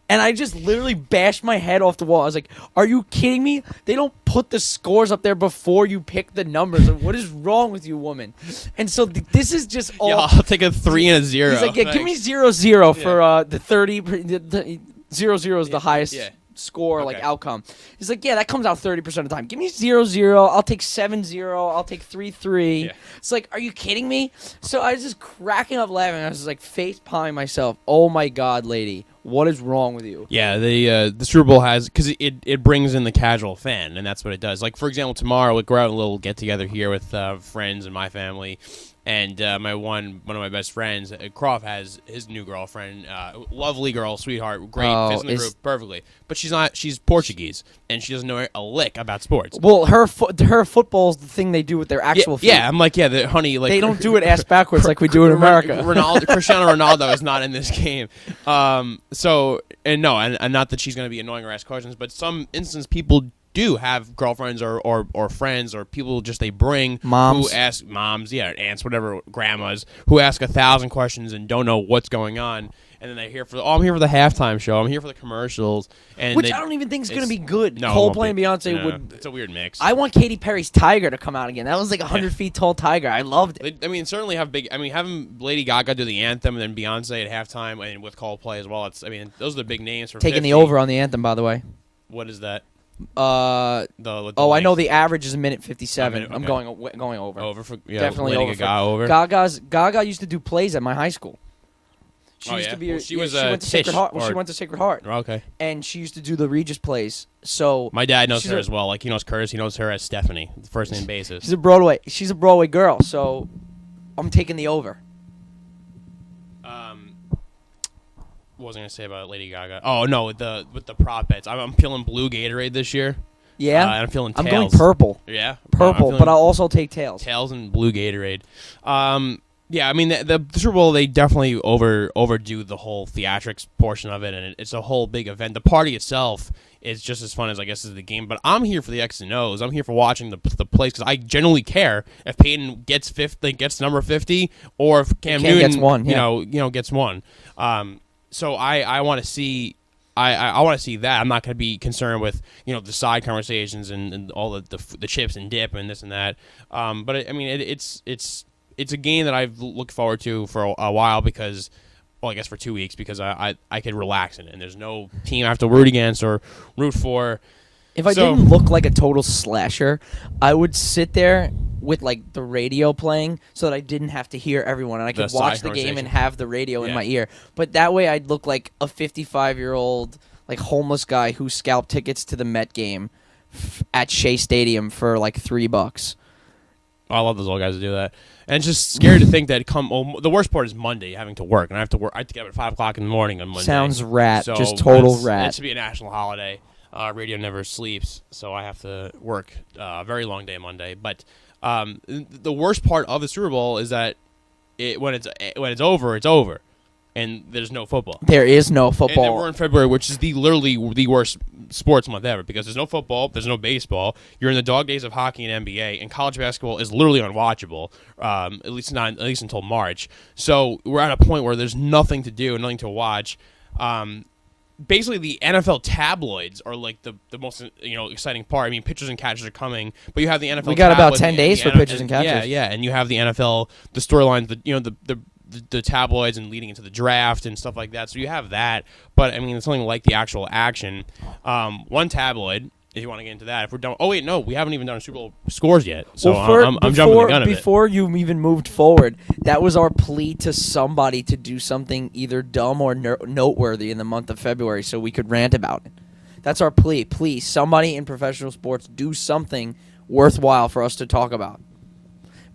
And I just literally bashed my head off the wall. I was like, are you kidding me? They don't put the scores up there before you pick the numbers. What is wrong with you, woman? And so this is just all... Yeah, I'll take a 3 and a 0. He's like, yeah, give me 0-0 for the 30... 0-0 is the highest score, like, outcome. He's like, yeah, that comes out 30% of the time. Give me 0-0. I'll take 7-0. I'll take 3-3. Yeah. It's like, are you kidding me? So I was just cracking up laughing. I was just like face palming myself. Oh my God, lady, what is wrong with you? Yeah, the Super Bowl has, because it brings in the casual fan, and that's what it does. Like, for example, tomorrow we'll go out and a little get together here with friends and my family. And one of my best friends, Croft, has his new girlfriend, lovely girl, sweetheart, great, fits in the group perfectly. But she's Portuguese, and she doesn't know a lick about sports. Well, her football's the thing they do with their actual feet. Yeah, I'm like, honey, like... They don't do it ass backwards like we do in America. Cristiano Ronaldo is not in this game. And not that she's going to be annoying or ask questions, but some instance people do have girlfriends or friends or people just they bring moms who ask aunts, whatever, grandmas who ask 1,000 questions and don't know what's going on, and then they're here for I'm here for the halftime show, I'm here for the commercials, and which I don't even think is going to be good. No, Coldplay and Beyonce would. It's a weird mix. I want Katy Perry's Tiger to come out again. That was like 100 feet tall tiger. I loved it. Certainly have big. Having Lady Gaga do the anthem and then Beyonce at halftime and with Coldplay as well. Those are the big names for taking 50. the over on the anthem, by the way. What is that? I know the average is a minute 57. I'm going over. Over for definitely Lady over. Gaga over. Gaga used to do plays at my high school. She used to be. She went to Sacred Heart. She went to Sacred Heart. Okay. And she used to do the Regis plays. So my dad knows her as well. Like, he knows Curtis. He knows her as Stephanie, the first name basis. She's a Broadway girl. So I'm taking the over. What was I gonna say about Lady Gaga? Oh no, with the prop bets, I'm feeling blue Gatorade this year. Yeah, I'm feeling I'm tails. going purple. Yeah, purple, but I'll also take tails. Tails and blue Gatorade. Yeah, I mean the Super Bowl, they definitely overdo the whole theatrics portion of it, and it's a whole big event. The party itself is just as fun as I guess is the game. But I'm here for the X and O's. I'm here for watching the plays because I genuinely care if Peyton gets gets number 50, or if Cam Newton gets one. Yeah. Gets one. So I want to see. I want to see that. I'm not going to be concerned with the side conversations and all the chips and dip and this and that. But it's a game that I've looked forward to for a while because, well, I guess for 2 weeks because I could relax in it. And there's no team I have to root against or root for. If I didn't look like a total slasher, I would sit there with like the radio playing so that I didn't have to hear everyone and I could watch the game and have the radio in my ear. But that way I'd look like a 55-year-old like homeless guy who scalped tickets to the Met game at Shea Stadium for like $3. I love those old guys to do that. And it's just scary to think that the worst part is Monday, having to work. And I have to work. I have to get up at 5 o'clock in the morning on Monday. Sounds rat. So just total rat. It should be a national holiday. Radio never sleeps, so I have to work a very long day Monday. But the worst part of the Super Bowl is that when it's over, it's over. And there's no football. There is no football. And then we're in February, which is literally the worst sports month ever because there's no football, there's no baseball. You're in the dog days of hockey and NBA, and college basketball is literally unwatchable. At least until March. So we're at a point where there's nothing to do, nothing to watch. Basically, the NFL tabloids are like the most exciting part. I mean, pitchers and catchers are coming, but you have the NFL. We got about 10 days for pitchers and catchers. Yeah, and you have the NFL, the storylines, the tabloids and leading into the draft and stuff like that. So you have that, but I mean, it's something like the actual action. One tabloid, if you want to get into that. If we're done, we haven't even done Super Bowl scores yet. So I'm jumping the gun a bit. Before you even moved forward, that was our plea to somebody to do something either dumb or noteworthy in the month of February, so we could rant about it. That's our plea. Please, somebody in professional sports, do something worthwhile for us to talk about.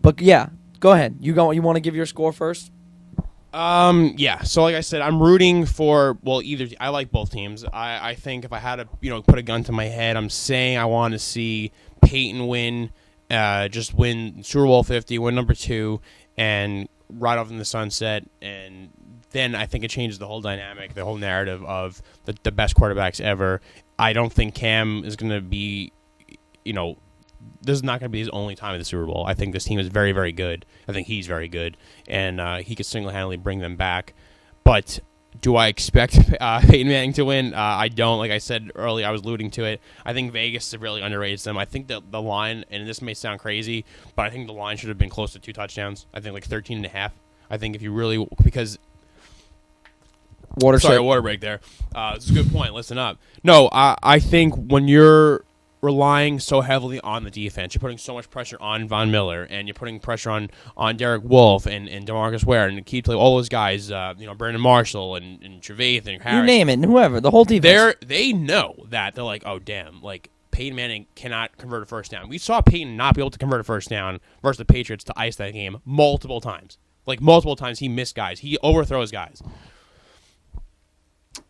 But yeah, go ahead. You want to give your score first? Yeah. So like I said, I'm rooting for either. I like both teams. I think if I had to put a gun to my head, I'm saying I want to see Peyton win, just win Super Bowl 50, win number 2, and ride off in the sunset. And then I think it changes the whole dynamic, the whole narrative of the best quarterbacks ever. I don't think Cam is going to be, this is not going to be his only time at the Super Bowl. I think this team is very, very good. I think he's very good, and he could single-handedly bring them back. But do I expect Peyton Manning to win? I don't. Like I said earlier, I was alluding to it. I think Vegas severely underrates them. I think that the line, and this may sound crazy, but I think the line should have been close to 2 touchdowns. I think like 13.5. I think if you really – because – water break there. It's a good point. Listen up. No, I think when you're – relying so heavily on the defense, you're putting so much pressure on Von Miller, and you're putting pressure on Derek Wolfe and DeMarcus Ware and Keith, all those guys, Brandon Marshall and Trevathan and Harris. You name it, whoever, the whole defense. They know that. They're like, oh, damn, like Peyton Manning cannot convert a first down. We saw Peyton not be able to convert a first down versus the Patriots to ice that game multiple times. Like, multiple times he missed guys. He overthrows guys.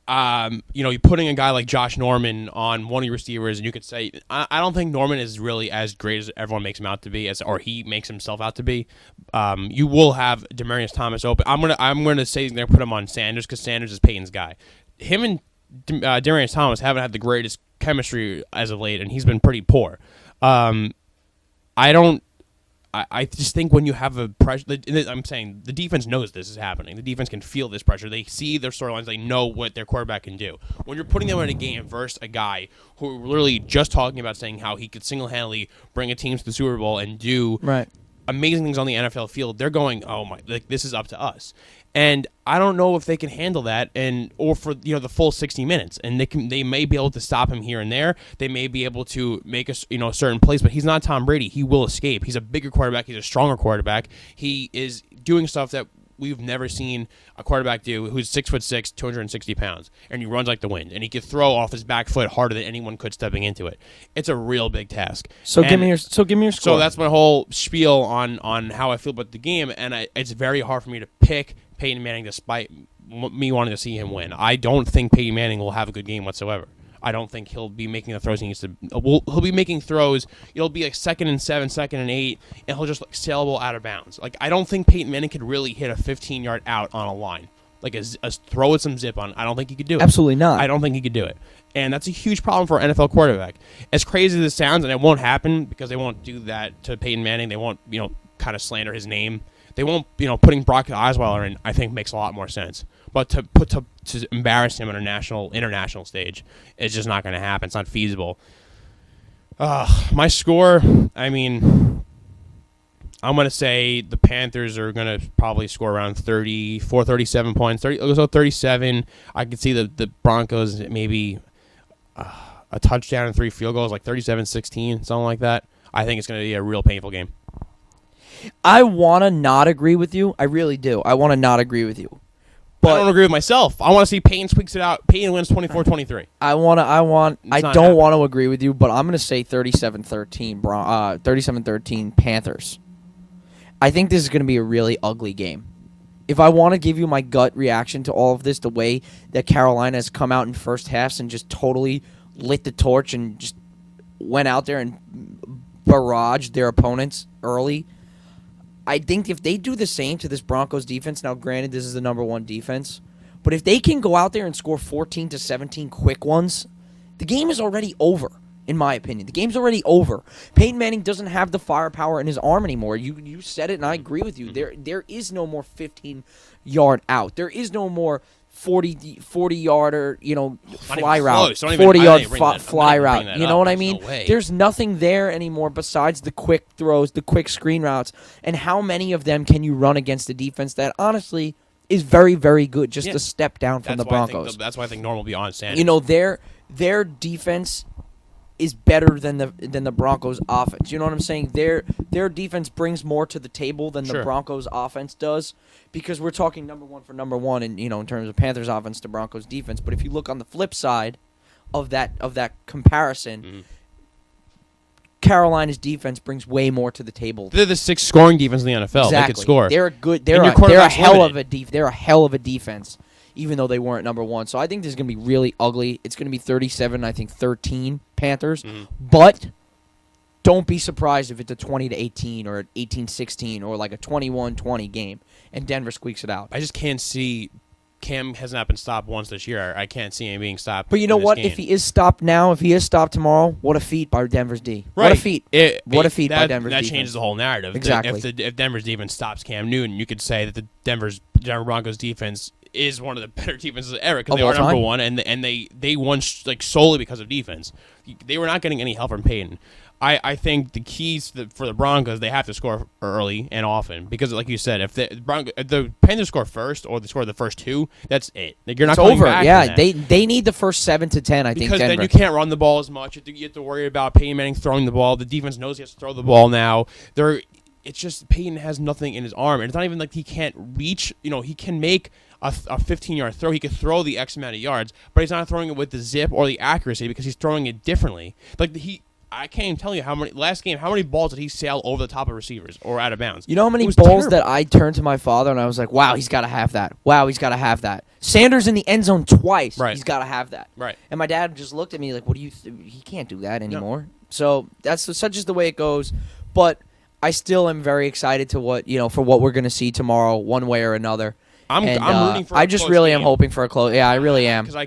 You're putting a guy like Josh Norman on one of your receivers, and you could say, I don't think Norman is really as great as everyone makes him out to be, or he makes himself out to be. You will have Demaryius Thomas open. I'm gonna say they're put him on Sanders because Sanders is Peyton's guy. Him and Demaryius Thomas haven't had the greatest chemistry as of late, and he's been pretty poor. I just think when you have a pressure, I'm saying the defense knows this is happening. The defense can feel this pressure. They see their storylines. They know what their quarterback can do. When you're putting them in a game versus a guy who we're literally just talking about saying how he could single-handedly bring a team to the Super Bowl and do amazing things on the NFL field, they're going, oh my, like this is up to us. And I don't know if they can handle that, or for the full 60 minutes. And they may be able to stop him here and there. They may be able to make a certain plays, but he's not Tom Brady. He will escape. He's a bigger quarterback. He's a stronger quarterback. He is doing stuff that we've never seen a quarterback do, who's 6'6", 260 pounds, and he runs like the wind, and he can throw off his back foot harder than anyone could stepping into it. It's a real big task. Give me your score. So that's my whole spiel on how I feel about the game, and it's very hard for me to pick Peyton Manning despite me wanting to see him win. I don't think Peyton Manning will have a good game whatsoever. I don't think he'll be making the throws he needs to. He'll be making throws. It'll be like 2nd and 7, 2nd and 8, and he'll just like sail the ball out of bounds. Like I don't think Peyton Manning could really hit a 15-yard out on a line, like a throw with some zip on. I don't think he could do it. Absolutely not. I don't think he could do it, and that's a huge problem for an NFL quarterback. As crazy as it sounds, and it won't happen because they won't do that to Peyton Manning. They won't, kind of slander his name. They won't, putting Brock Osweiler in, I think, makes a lot more sense. But to embarrass him on a international stage is just not going to happen. It's not feasible. My score, I mean, I'm going to say the Panthers are going to probably score around 34, 37 points. 37. I could see the Broncos maybe a touchdown and 3 field goals, like 37-16, something like that. I think it's going to be a real painful game. I want to not agree with you. I really do. I want to not agree with you. But I don't agree with myself. I want to see Peyton squeaks it out. Peyton wins 24-23. I don't want to agree with you, but I'm going to say 37-13 Panthers. I think this is going to be a really ugly game. If I want to give you my gut reaction to all of this, the way that Carolina has come out in first halves and just totally lit the torch and just went out there and barraged their opponents early, I think if they do the same to this Broncos defense, now granted this is the number 1 defense, but if they can go out there and score 14 to 17 quick ones, the game is already over, in my opinion. The game's already over. Peyton Manning doesn't have the firepower in his arm anymore. You said it, and I agree with you. There is no more 15-yard out. There is no more 40-yarder, fly route, 40-yard fly route. You know what I mean? No way. There's nothing there anymore besides the quick throws, the quick screen routes, and how many of them can you run against a defense that honestly is very, very good, just a step down from the Broncos. That's why I think Norm will be on Sanders. Their defense is better than the Broncos offense. You know what I'm saying? Their defense brings more to the table than the Broncos offense does, because we're talking number 1 for number 1 in terms of Panthers offense to Broncos defense. But if you look on the flip side of that comparison, Carolina's defense brings way more to the table. They're the 6th scoring defense in the NFL. Exactly. They could score. They're a hell of a defense, even though they weren't number 1. So I think this is going to be really ugly. It's going to be 37-13 Panthers. But don't be surprised if it's a 20-18 or an 18-16 or like a 21-20 game and Denver squeaks it out. I just can't see. Cam has not been stopped once this year. I can't see him being stopped. But you know what? Game. If he is stopped now, if he is stopped tomorrow, what a feat by Denver's D. Right. What a feat. What a feat by Denver's defense. That changes the whole narrative. Exactly. If Denver's defense stops Cam Newton, you could say that the Denver Broncos defense is one of the better defenses ever because they are number 1 and they won like solely because of defense. They were not getting any help from Peyton. I think the keys for the Broncos, they have to score early and often because, like you said, if the Panthers score first or they score the first 2, that's it. Like, you're not coming over. Back Yeah, they need the first 7 to 10. I think because Denver. Then you can't run the ball as much. You have to worry about Peyton Manning throwing the ball. The defense knows he has to throw the ball now. It's just Peyton has nothing in his arm, and it's not even like he can't reach. He can make a 15-yard throw. He could throw the X amount of yards, but he's not throwing it with the zip or the accuracy because he's throwing it differently. I can't even tell you how many balls did he sail over the top of receivers or out of bounds. You know how many balls that I turned to my father and I was like, wow, he's got to have that. Wow, he's got to have that. Sanders in the end zone twice. Right. He's got to have that. Right. And my dad just looked at me like, what do you he can't do that anymore. No. So that's such is the way it goes. But I still am very excited to for what we're going to see tomorrow one way or another. I'm rooting for. I just really am hoping for a close. Yeah, I really am. Because I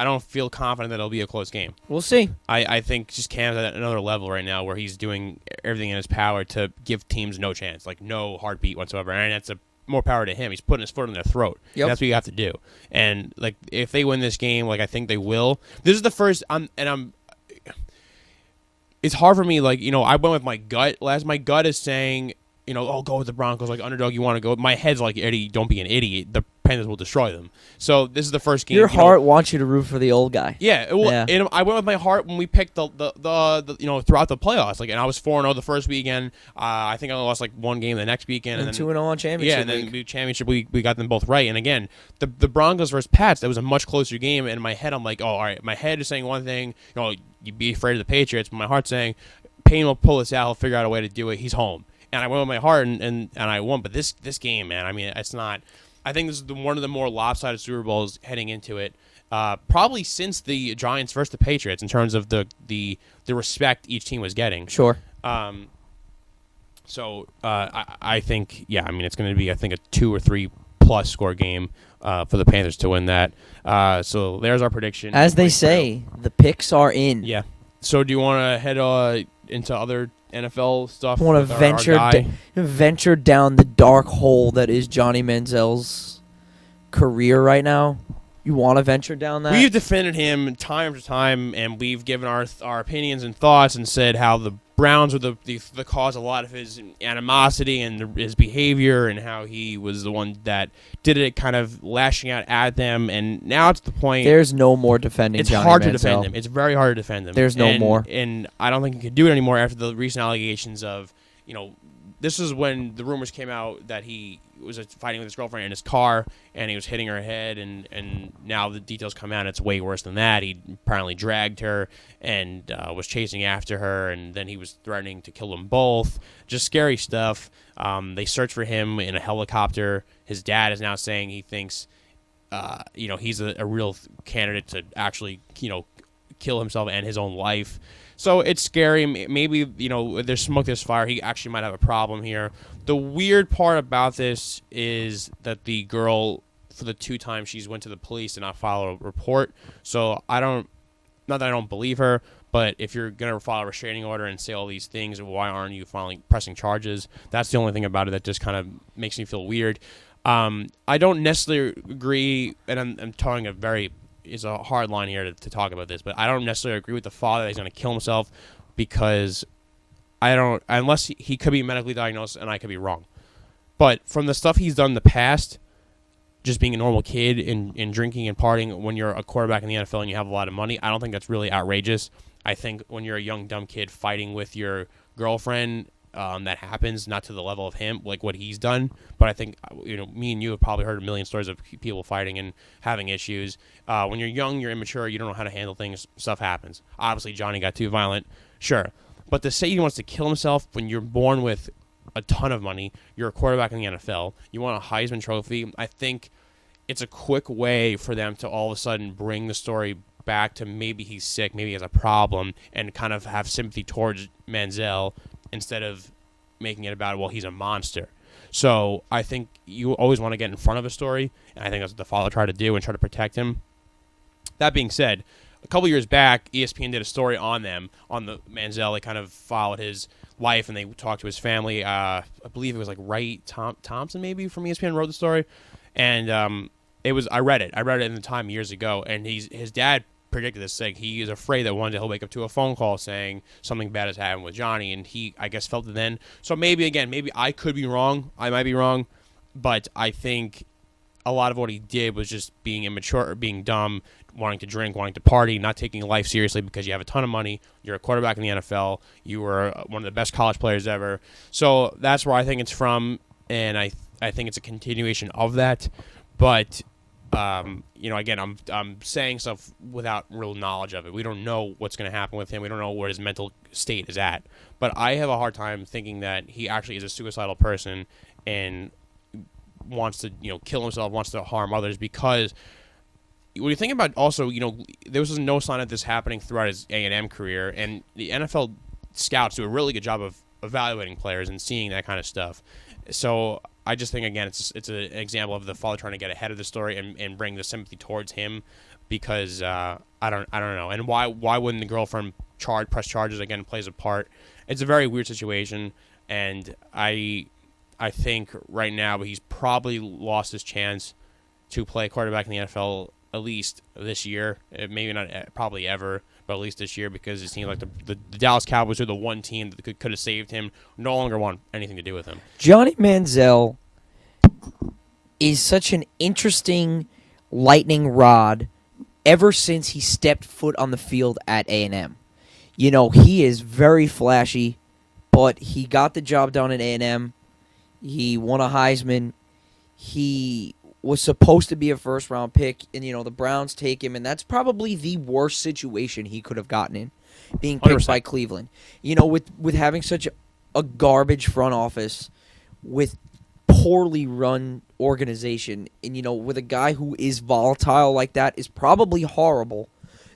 don't feel confident that it'll be a close game. We'll see. I think just Cam's at another level right now where he's doing everything in his power to give teams no chance, like no heartbeat whatsoever, and that's more power to him. He's putting his foot in their throat. Yep. That's what you have to do. And like if they win this game, like I think they will. This is the first. It's hard for me. Like I went with my gut. My gut is saying. Go with the Broncos, like underdog. You want to go. My head's like, Eddie, don't be an idiot. The Panthers will destroy them. So this is the first game. Your heart wants you to root for the old guy. Yeah, and I went with my heart when we picked the throughout the playoffs. Like, and I was 4-0 the first weekend. I think I only lost like one game the next weekend, and then 2-0 on championship. Yeah, and then the championship we got them both right. And again, the Broncos versus Pats, that was a much closer game. And in my head, I'm like, oh, all right. My head is saying one thing. You'd be afraid of the Patriots, but my heart's saying, Payne will pull this out. He'll figure out a way to do it. He's home. And I went with my heart, and I won. But this game, man, I mean, it's not. I think this is one of the more lopsided Super Bowls heading into it. Probably since the Giants versus the Patriots in terms of the respect each team was getting. Sure. I think, I mean, it's going to be, I think, a 2 or 3 plus score game for the Panthers to win that. So there's our prediction. As they say, the picks are in. Yeah. So do you want to head into other NFL stuff? I want to venture down the dark hole that is Johnny Manziel's career right now. You want to venture down that? We've defended him time to time, and we've given our opinions and thoughts and said how the Browns were the cause of a lot of his animosity and his behavior, and how he was the one that did it, kind of lashing out at them. And now it's the point. There's no more defending. It's Johnny hard Manziel. to defend him. It's very hard to defend him. There's no more. And I don't think he could do it anymore after the recent allegations of, this is when the rumors came out that he was fighting with his girlfriend in his car and he was hitting her head, and now the details come out and it's way worse than that. He apparently dragged her and was chasing after her, and then he was threatening to kill them both. Just scary stuff. They searched for him in a helicopter. His dad is now saying he thinks he's a real candidate to actually kill himself and his own life. So it's scary. Maybe, there's smoke, there's fire. He actually might have a problem here. The weird part about this is that the girl, for the 2 times she's went to the police, did not file a report. So not that I don't believe her, but if you're going to file a restraining order and say all these things, why aren't you pressing charges? That's the only thing about it that just kind of makes me feel weird. I don't necessarily agree, and I'm talking it's a hard line here to talk about this, but I don't necessarily agree with the father that he's going to kill himself, because unless he could be medically diagnosed and I could be wrong. But from the stuff he's done in the past, just being a normal kid and drinking and partying when you're a quarterback in the NFL and you have a lot of money, I don't think that's really outrageous. I think when you're a young, dumb kid fighting with your girlfriend, that happens, not to the level of him, like what he's done. But I think, me and you have probably heard a million stories of people fighting and having issues. When you're young, you're immature, you don't know how to handle things, stuff happens. Obviously, Johnny got too violent, sure. But to say he wants to kill himself when you're born with a ton of money, you're a quarterback in the NFL, you want a Heisman Trophy, I think it's a quick way for them to all of a sudden bring the story back to maybe he's sick, maybe he has a problem, and kind of have sympathy towards Manziel instead of making it about, well, he's a monster. So I think you always want to get in front of a story, and I think that's what the father tried to do and try to protect him. That being said, a couple years back, ESPN did a story on the Manziel. They kind of followed his life, and they talked to his family. I believe it was like Wright Thompson, maybe, from ESPN wrote the story. And I read it in the time years ago, and his dad predicted this, saying he is afraid that one day he'll wake up to a phone call saying something bad has happened with Johnny, and he, I guess, felt it then. So maybe I could be wrong. I might be wrong, but I think a lot of what he did was just being immature, being dumb, wanting to drink, wanting to party, not taking life seriously because you have a ton of money. You're a quarterback in the NFL. You were one of the best college players ever. So that's where I think it's from, and I think it's a continuation of that. But again, I'm saying stuff without real knowledge of it. We don't know what's going to happen with him. We don't know where his mental state is at. But I have a hard time thinking that he actually is a suicidal person and wants to, kill himself, wants to harm others, because when you think about also, there was no sign of this happening throughout his A&M career, and the NFL scouts do a really good job of evaluating players and seeing that kind of stuff. So I just think, again, it's an example of the father trying to get ahead of the story and bring the sympathy towards him, because I don't know. And why wouldn't the girlfriend press charges? Again, plays a part. It's a very weird situation, and I think right now he's probably lost his chance to play quarterback in the NFL at least this year. Maybe not probably ever, but at least this year, because it seems like the Dallas Cowboys are the one team that could have saved him, no longer want anything to do with him. Johnny Manziel is such an interesting lightning rod ever since he stepped foot on the field at A&M. He is very flashy, but he got the job done at A&M. He won a Heisman. He was supposed to be a first-round pick, and, the Browns take him, and that's probably the worst situation he could have gotten in, being picked 100%. by Cleveland. With having such a garbage front office, with poorly run organization, and with a guy who is volatile like that, is probably horrible.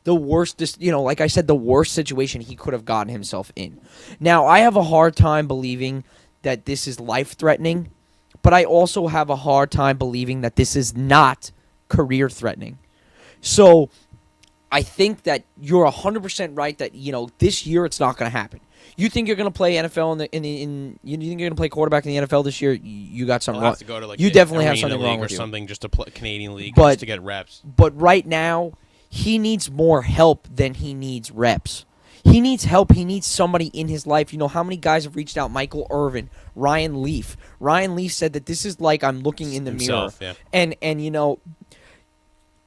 The worst, like I said, the worst situation he could have gotten himself in. Now, I have a hard time believing that this is life-threatening, but I also have a hard time believing that this is not career-threatening. So I think that you're 100% right that, this year it's not going to happen. You think you're going to play NFL you think you're going to play quarterback in the NFL this year? You got something wrong. Have to go to you definitely have something wrong with you. Or something just to play Canadian League just to get reps. But right now, he needs more help than he needs reps. He needs help. He needs somebody in his life. How many guys have reached out? Michael Irvin, Ryan Leaf. Ryan Leaf said that this is like I'm looking in the mirror. Yeah. And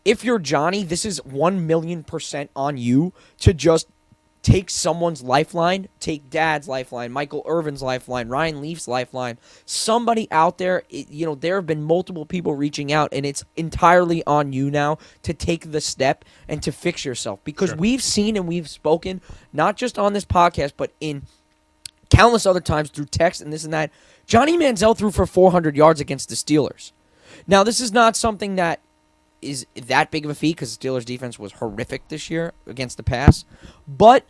if you're Johnny, this is 1,000,000% on you to just take someone's lifeline, take Dad's lifeline, Michael Irvin's lifeline, Ryan Leaf's lifeline, somebody out there. There have been multiple people reaching out, and it's entirely on you now to take the step and to fix yourself. Because we've seen and we've spoken, not just on this podcast, but in countless other times through text and this and that, Johnny Manziel threw for 400 yards against the Steelers. Now, this is not something that is that big of a feat because the Steelers' defense was horrific this year against the pass. But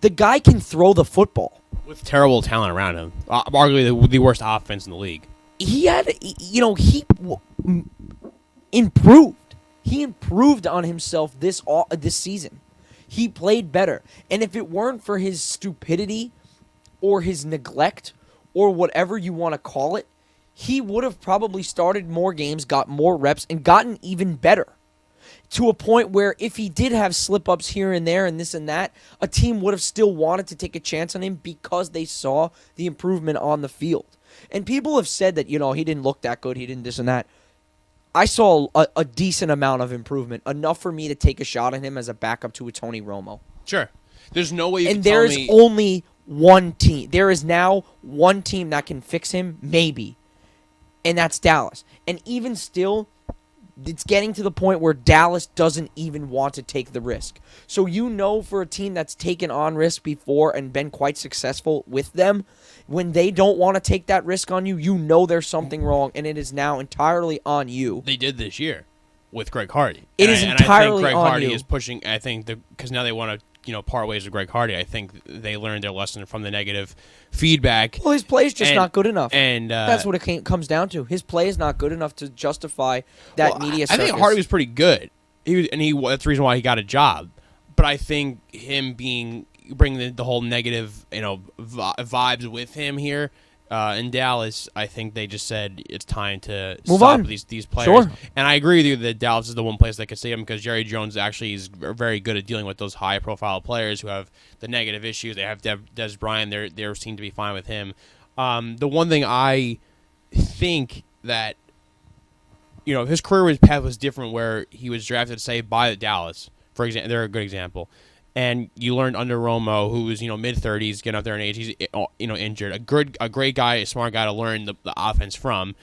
the guy can throw the football. With terrible talent around him. Arguably the worst offense in the league. He improved. He improved on himself this season. He played better. And if it weren't for his stupidity or his neglect or whatever you want to call it, he would have probably started more games, got more reps, and gotten even better. To a point where if he did have slip-ups here and there and this and that, a team would have still wanted to take a chance on him because they saw the improvement on the field. And people have said that, he didn't look that good, he didn't this and that. I saw a decent amount of improvement, enough for me to take a shot at him as a backup to a Tony Romo. Sure. There's no way you can and tell me... And there is only one team. There is now one team that can fix him, maybe. And that's Dallas. And even still, it's getting to the point where Dallas doesn't even want to take the risk. So for a team that's taken on risk before and been quite successful with them, when they don't want to take that risk on you, there's something wrong, and it is now entirely on you. They did this year with Greg Hardy. It is entirely on you. I think Greg Hardy is pushing, because now they want to part ways with Greg Hardy. I think they learned their lesson from the negative feedback. Well, his play is just not good enough. And that's what it comes down to. His play is not good enough to justify that media circus. I think Hardy was pretty good. That's the reason why he got a job. But I think him bringing the whole negative, vibes with him here in Dallas, I think they just said it's time to move stop on. These players. Sure. And I agree with you that Dallas is the one place that could save him because Jerry Jones actually is very good at dealing with those high-profile players who have the negative issues. They have Des Bryant. They seem to be fine with him. The one thing I think that his career path was different where he was drafted, say, by Dallas, for example. They're a good example. And you learned under Romo, who was mid-30s, getting up there in age, he's injured. A great guy, a smart guy to learn the offense from.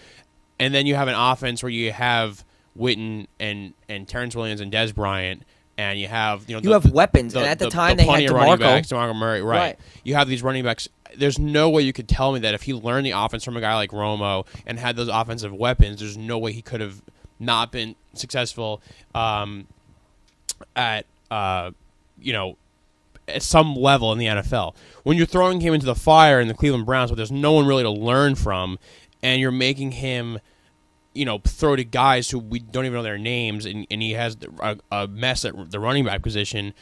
And then you have an offense where you have Witten and Terrence Williams and Des Bryant, and you have you have weapons. And at the time they had DeMarco Murray, right? You have these running backs. There's no way you could tell me that if he learned the offense from a guy like Romo and had those offensive weapons, there's no way he could have not been successful at some level in the NFL. When you're throwing him into the fire in the Cleveland Browns, but there's no one really to learn from, and you're making him, throw to guys who we don't even know their names, and he has a mess at the running back position,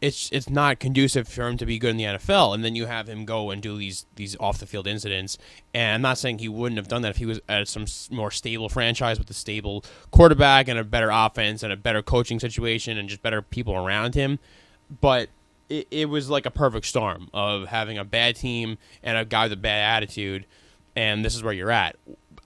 it's not conducive for him to be good in the NFL. And then you have him go and do these off-the-field incidents. And I'm not saying he wouldn't have done that if he was at some more stable franchise with a stable quarterback and a better offense and a better coaching situation and just better people around him. But it was like a perfect storm of having a bad team and a guy with a bad attitude, and this is where you're at.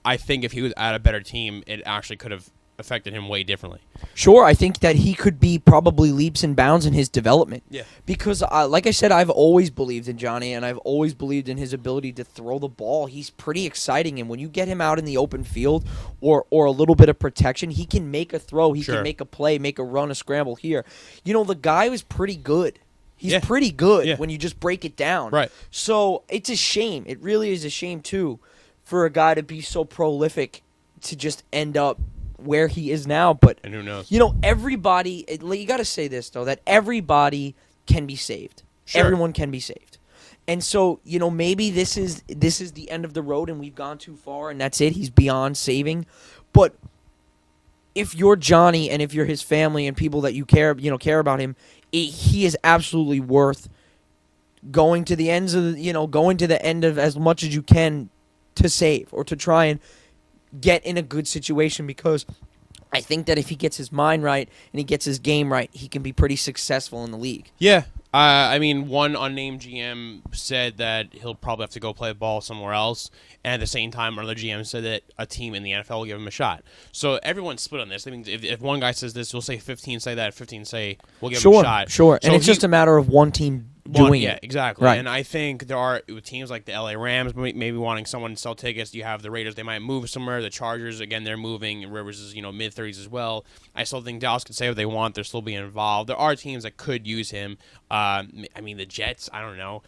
I think if he was at a better team, it actually could have affected him way differently. Sure, I think that he could be probably leaps and bounds in his development. Yeah. Because, like I said, I've always believed in Johnny, and I've always believed in his ability to throw the ball. He's pretty exciting, and when you get him out in the open field or a little bit of protection, he can make a throw. He can make a play, make a run, a scramble here. The guy was pretty good. He's pretty good when you just break it down. Right. So it's a shame. It really is a shame, too, for a guy to be so prolific to just end up where he is now. But And who knows? everybody. You got to say this though, that everybody can be saved. Sure. Everyone can be saved. And so, maybe this is the end of the road and we've gone too far and that's it. He's beyond saving. But if you're Johnny and if you're his family and people that you care about him, he is absolutely worth going to the ends of going to the end of as much as you can to save or to try and get in a good situation, because I think that if he gets his mind right and he gets his game right, he can be pretty successful in the league. Yeah. I mean, one unnamed GM said that he'll probably have to go play ball somewhere else, and at the same time, another GM said that a team in the NFL will give him a shot. So everyone's split on this. I mean, if one guy says this, we'll say 15 say that, 15 say we'll give him a shot. Sure, So and it's just a matter of one team doing yeah, it. exactly. Right. And I think there are teams like the LA Rams maybe wanting someone to sell tickets. You have the Raiders; they might move somewhere. The Chargers, again, they're moving. Rivers is mid-30s as well. I still think Dallas could say what they want. They're still being involved. There are teams that could use him. I mean, the Jets. I don't know.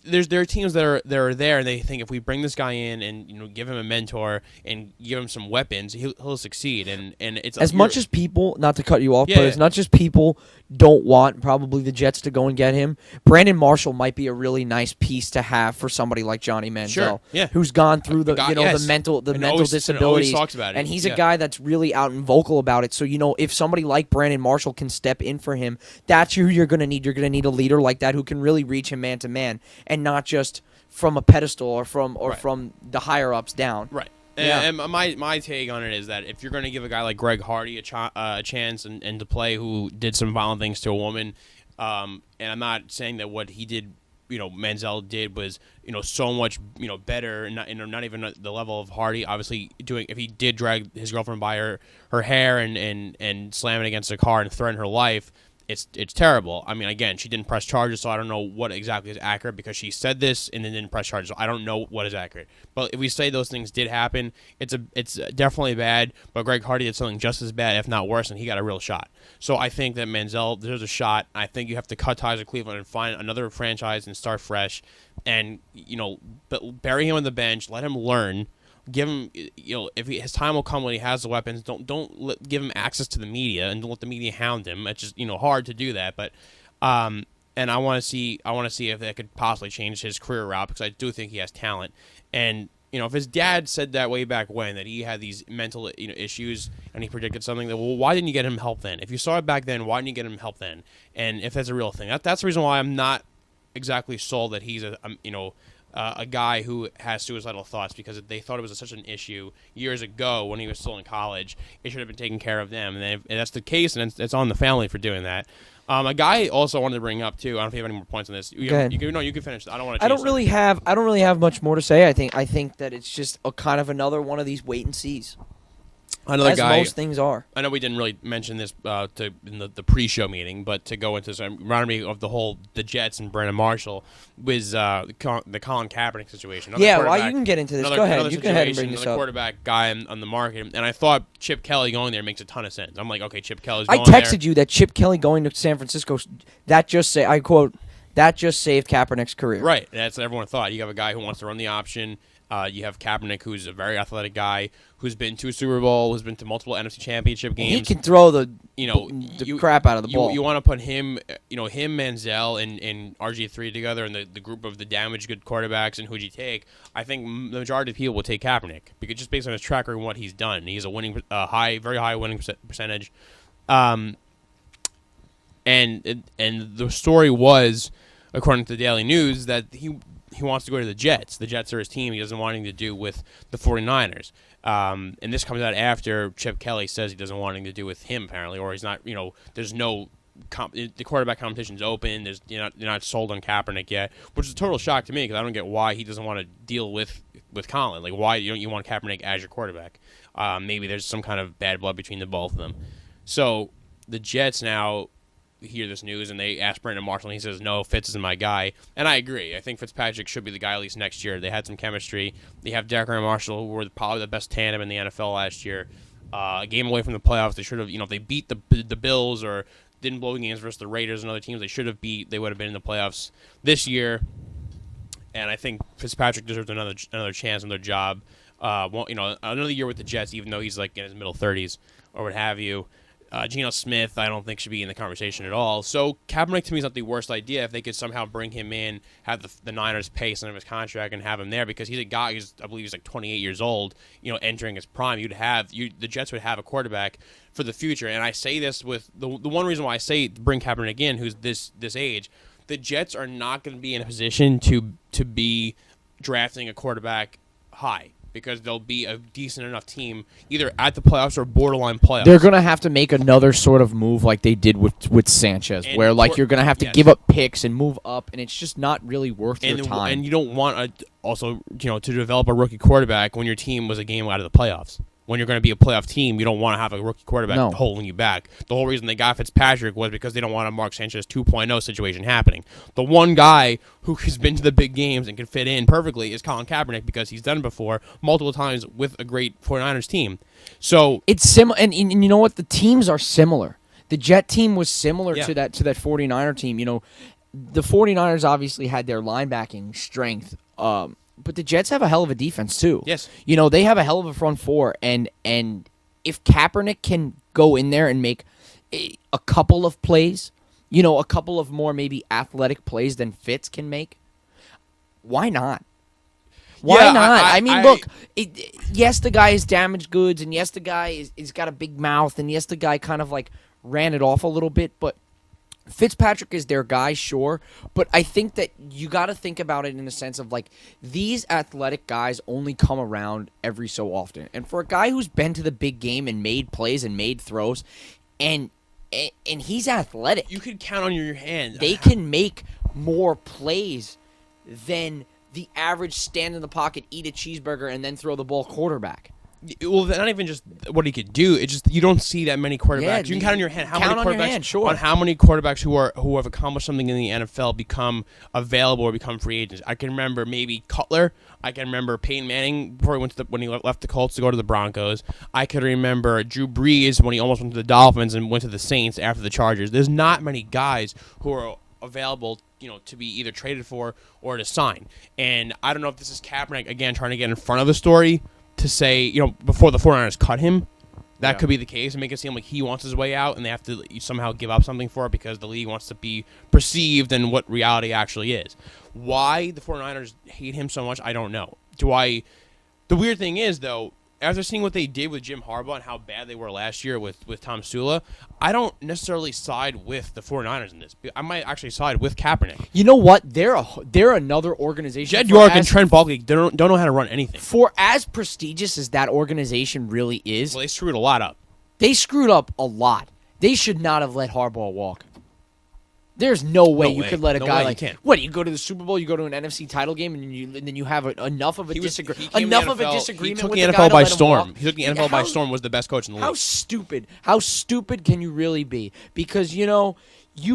There are teams that are there, and they think if we bring this guy in and give him a mentor and give him some weapons, he'll succeed. And it's as much as people, not to cut you off, Yeah, but yeah. as much as people don't want probably the Jets to go and get him, Brandon Marshall might be a really nice piece to have for somebody like Johnny Manziel, Sure, yeah. who's gone through the Yes. the mental And always disabilities, talks about it. and he's Yeah. a guy that's really out and vocal about it. So if somebody like Brandon Marshall can step in for him, that's who you're going to need. You're going to need a leader like that who can really reach him man to man, and not just from a pedestal or from the higher ups down. Right. Yeah. And my take on it is that if you're going to give a guy like Greg Hardy a chance and to play, who did some violent things to a woman, and I'm not saying that what he did, Manziel did was, so much, better, not even the level of Hardy. Obviously, if he did drag his girlfriend by her hair and slam it against a car and threaten her life, it's terrible. I mean, again, she didn't press charges, so I don't know what exactly is accurate, because she said this and then didn't press charges. So I don't know what is accurate. But if we say those things did happen, it's definitely bad. But Greg Hardy did something just as bad, if not worse, and he got a real shot. So I think that Manziel, there's a shot. I think you have to cut ties with Cleveland and find another franchise and start fresh, and bury him on the bench, let him learn. Give him, if his time will come when he has the weapons. Don't give him access to the media, and don't let the media hound him. It's just hard to do that. But and I want to see if that could possibly change his career route, because I do think he has talent. And if his dad said that way back when, that he had these mental issues and he predicted something, well, why didn't you get him help then? If you saw it back then, why didn't you get him help then? And if that's a real thing, that's the reason why I'm not exactly sold that he's a guy who has suicidal thoughts, because they thought it was such an issue years ago when he was still in college. It should have been taken care of them, and then if that's the case, and it's on the family for doing that. A guy also wanted to bring up too. I don't know if you have any more points on this. Go ahead. You can finish. I don't want to. I don't really have much more to say. I think that it's just a kind of another one of these wait and sees. Another as guy. Most things are. I know we didn't really mention this in the pre-show meeting, but to go into this, reminded me of the Jets and Brandon Marshall was the Colin Kaepernick situation. Yeah, well, you can get into this. Go ahead. You go ahead and bring this up. Another quarterback guy on the market, and I thought Chip Kelly going there makes a ton of sense. I'm like, okay, Chip Kelly's going there. I texted you that Chip Kelly going to San Francisco, I quote, that just saved Kaepernick's career. Right, that's what everyone thought. You have a guy who wants to run the option. You have Kaepernick, who's a very athletic guy, who's been to a Super Bowl, who's been to multiple NFC Championship games. He can throw the crap out of the ball. You want to put him, Manziel, and RG3 together, and the group of the damaged good quarterbacks, and who'd you take? I think the majority of people will take Kaepernick, because just based on his track record and what he's done, he's a winning, very high winning percentage. And the story was, according to the Daily News, that he wants to go to the Jets. The Jets are his team. He doesn't want anything to do with the 49ers. And this comes out after Chip Kelly says he doesn't want anything to do with him, apparently, or he's not, there's no the quarterback competition's open. You're not sold on Kaepernick yet, which is a total shock to me, because I don't get why he doesn't want to deal with Colin. Like, why don't you want Kaepernick as your quarterback? Maybe there's some kind of bad blood between the both of them. So the Jets now hear this news, and they ask Brandon Marshall, and he says, no, Fitz isn't my guy. And I agree. I think Fitzpatrick should be the guy at least next year. They had some chemistry. They have Derek and Marshall, who were probably the best tandem in the NFL last year. A game away from the playoffs. They should have, if they beat the Bills or didn't blow games versus the Raiders and other teams they should have beat, they would have been in the playoffs this year. and I think Fitzpatrick deserves another chance, another job. Another year with the Jets, even though he's like in his middle 30s or what have you. Geno Smith, I don't think should be in the conversation at all. So Kaepernick to me is not the worst idea if they could somehow bring him in, have the Niners pay some of his contract, and have him there because he's a guy. I believe he's like 28 years old. Entering his prime, the Jets would have a quarterback for the future. And I say this with the one reason why I say bring Kaepernick in, who's this age. The Jets are not going to be in a position to be drafting a quarterback high, because they'll be a decent enough team either at the playoffs or borderline playoffs. They're going to have to make another sort of move like they did with Sanchez, where you're going to have to give up picks and move up, and it's just not really worth your time. And you don't want to develop a rookie quarterback when your team was a game out of the playoffs. When you're going to be a playoff team, you don't want to have a rookie quarterback holding you back. The whole reason they got Fitzpatrick was because they don't want a Mark Sanchez 2.0 situation happening. The one guy who has been to the big games and can fit in perfectly is Colin Kaepernick, because he's done it before multiple times with a great 49ers team. So it's similar, and you know what? The teams are similar. The Jet team was similar to that 49er team. The 49ers obviously had their linebacking strength. But the Jets have a hell of a defense too. Yes. They have a hell of a front four, and if Kaepernick can go in there and make a couple of plays, a couple of more maybe athletic plays than Fitz can make, why not? Why not? Look, yes, the guy is damaged goods, and yes, the guy is got a big mouth, and yes, the guy kind of like ran it off a little bit, but Fitzpatrick is their guy, sure, but I think that you got to think about it in the sense of like these athletic guys only come around every so often. And for a guy who's been to the big game and made plays and made throws, and he's athletic, you could count on your hand. They can make more plays than the average stand in the pocket, eat a cheeseburger, and then throw the ball quarterback. Well, not even just what he could do. It's just you don't see that many quarterbacks. Yeah, you can count on your hand how many quarterbacks who have accomplished something in the NFL become available or become free agents. I can remember maybe Cutler. I can remember Peyton Manning before he when he left the Colts to go to the Broncos. I could remember Drew Brees when he almost went to the Dolphins and went to the Saints after the Chargers. There's not many guys who are available, to be either traded for or to sign. And I don't know if this is Kaepernick again trying to get in front of the story, to say, before the 49ers cut him. That could be the case and make it seem like he wants his way out and they have to somehow give up something for it because the league wants to be perceived and what reality actually is. Why the 49ers hate him so much, I don't know. The weird thing is, though, after seeing what they did with Jim Harbaugh and how bad they were last year with Tom Sula, I don't necessarily side with the 49ers in this. I might actually side with Kaepernick. You know what? They're another organization. Jed York and Trent Baalke don't know how to run anything. For as prestigious as that organization really is, well, they screwed a lot up. They screwed up a lot. They should not have let Harbaugh walk. There's no way you could let a guy like what? You go to the Super Bowl, you go to an NFC title game, and then you have enough of a disagreement with the guy. He took the NFL by storm. He took the NFL by storm. Was the best coach in the league. How stupid can you really be? Because you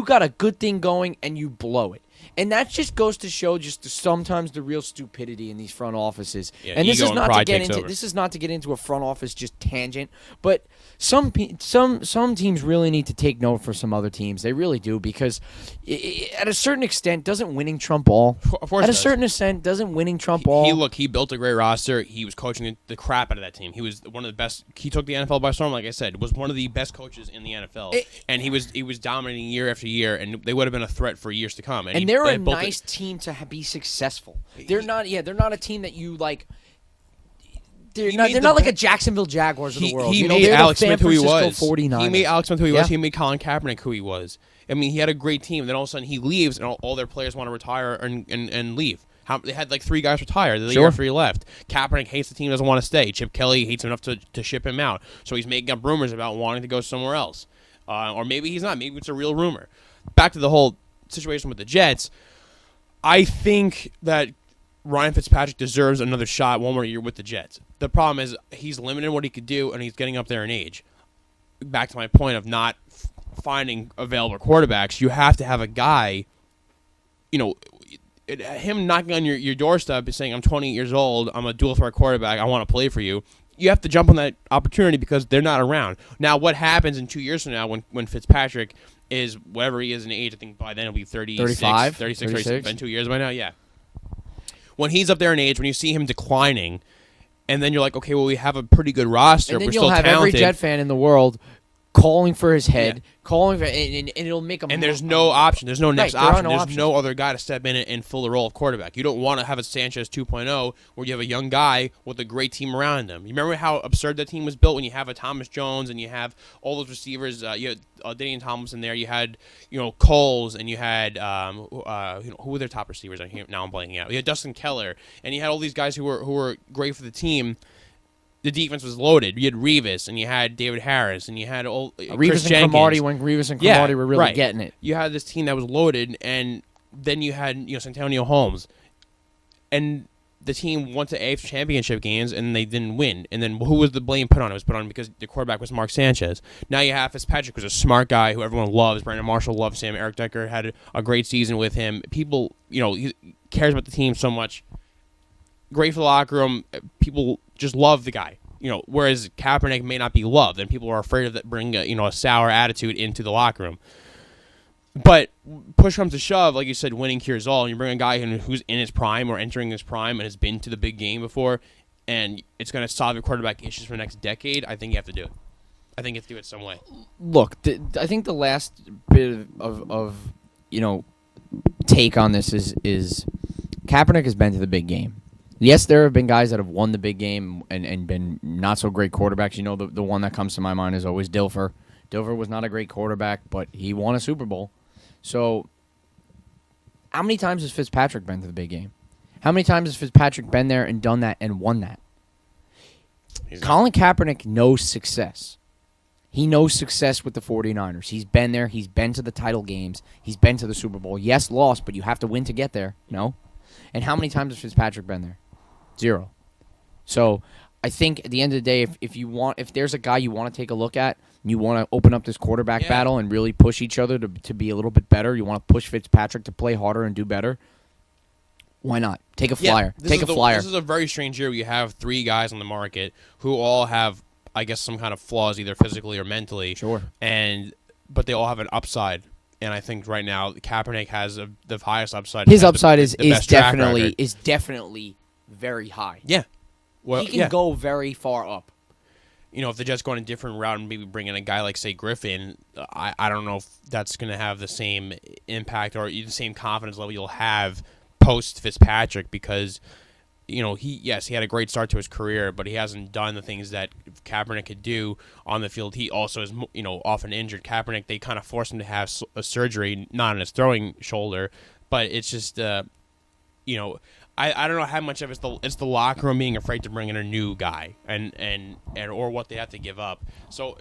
got a good thing going and you blow it. And that just goes to show sometimes the real stupidity in these front offices. Yeah, and this is not to get into a front office just tangent, but some teams really need to take note for some other teams. They really do, because at a certain extent, doesn't winning trump all? Of course, at a certain extent, doesn't winning trump all? He built a great roster. He was coaching the crap out of that team. He was one of the best. He took the NFL by storm, like I said. Was one of the best coaches in the NFL, and he was dominating year after year, and they would have been a threat for years to come. And they're a nice team to be successful. They're not a team that you like. They're not like a Jacksonville Jaguars of the world. He made Alex Smith who he was. 49ers. He made Alex Smith who he was. He made Colin Kaepernick who he was. I mean, he had a great team. Then all of a sudden he leaves, and all their players want to retire and leave. They had like 3 guys retire the year after he left. Kaepernick hates the team, doesn't want to stay. Chip Kelly hates him enough to ship him out. So he's making up rumors about wanting to go somewhere else. Or maybe he's not. Maybe it's a real rumor. Back to the whole situation with the Jets. I think that Ryan Fitzpatrick deserves another shot one more year with the Jets. The problem is he's limited in what he could do, and he's getting up there in age. Back to my point of not finding available quarterbacks, you have to have a guy, him knocking on your doorstep and saying, I'm 28 years old, I'm a dual-threat quarterback, I want to play for you. You have to jump on that opportunity because they're not around. Now, what happens in 2 years from now when Fitzpatrick is whatever he is in age, I think by then he'll be 36. 35? 36. Been 2 years by now, yeah. when he's up there in age, when you see him declining, and then you're like, okay, well, we have a pretty good roster. And then We're you'll still have talented. every Jet fan in the world calling for his head, calling for, and it'll make him. And there's no option. There's no next there are option. no There's options. no other guy to step in and fill the role of quarterback. You don't want to have a Sanchez 2.0 where you have a young guy with a great team around him. You remember how absurd that team was built when you have a Thomas Jones and you have all those receivers. You had Daniel Tomlinson there. You had Coles and you had who were their top receivers? Now I'm blanking out. You had Dustin Keller and you had all these guys who were great for the team. The defense was loaded. You had Revis, and you had David Harris, and you had Chris and Jenkins. Cromartie when Revis and Cromartie were really right. getting it. You had this team that was loaded, and then you had Santonio Holmes, and the team went to AFC Championship games, and they didn't win. And then who was the blame put on? It was put on because the quarterback was Mark Sanchez. Now you have Fitzpatrick, who's a smart guy who everyone loves. Brandon Marshall loves him. Eric Decker had a great season with him. People, he cares about the team so much. Great for the locker room. People just love the guy. Whereas Kaepernick may not be loved, and people are afraid of that, bring a sour attitude into the locker room. But push comes to shove, like you said, winning cures all. And you bring a guy who's in his prime or entering his prime and has been to the big game before, and it's going to solve your quarterback issues for the next decade. I think you have to do it. I think you have to do it some way. Look, I think the last bit of take on this is Kaepernick has been to the big game. Yes, there have been guys that have won the big game and been not so great quarterbacks. The one that comes to my mind is always Dilfer. Dilfer was not a great quarterback, but he won a Super Bowl. So, how many times has Fitzpatrick been to the big game? How many times has Fitzpatrick been there and done that and won that? Colin Kaepernick knows success. He knows success with the 49ers. He's been there. He's been to the title games. He's been to the Super Bowl. Yes, lost, but you have to win to get there. No? And how many times has Fitzpatrick been there? 0. So I think at the end of the day, if there's a guy you want to take a look at, you want to open up this quarterback battle and really push each other to be a little bit better, you want to push Fitzpatrick to play harder and do better, why not? Take a flyer. Take a flyer. This is a very strange year where you have 3 guys on the market who all have, I guess, some kind of flaws, either physically or mentally. Sure. But they all have an upside. And I think right now Kaepernick has the highest upside. His upside is best track definitely very high. Yeah. Well, he can go very far up. If the Jets go on a different route and maybe bring in a guy like, say, Griffin, I don't know if that's going to have the same impact or the same confidence level you'll have post Fitzpatrick because, he had a great start to his career, but he hasn't done the things that Kaepernick could do on the field. He also is, often injured. Kaepernick, they kind of forced him to have a surgery, not on his throwing shoulder, but it's just, I don't know how much of it's the locker room being afraid to bring in a new guy and or what they have to give up. So,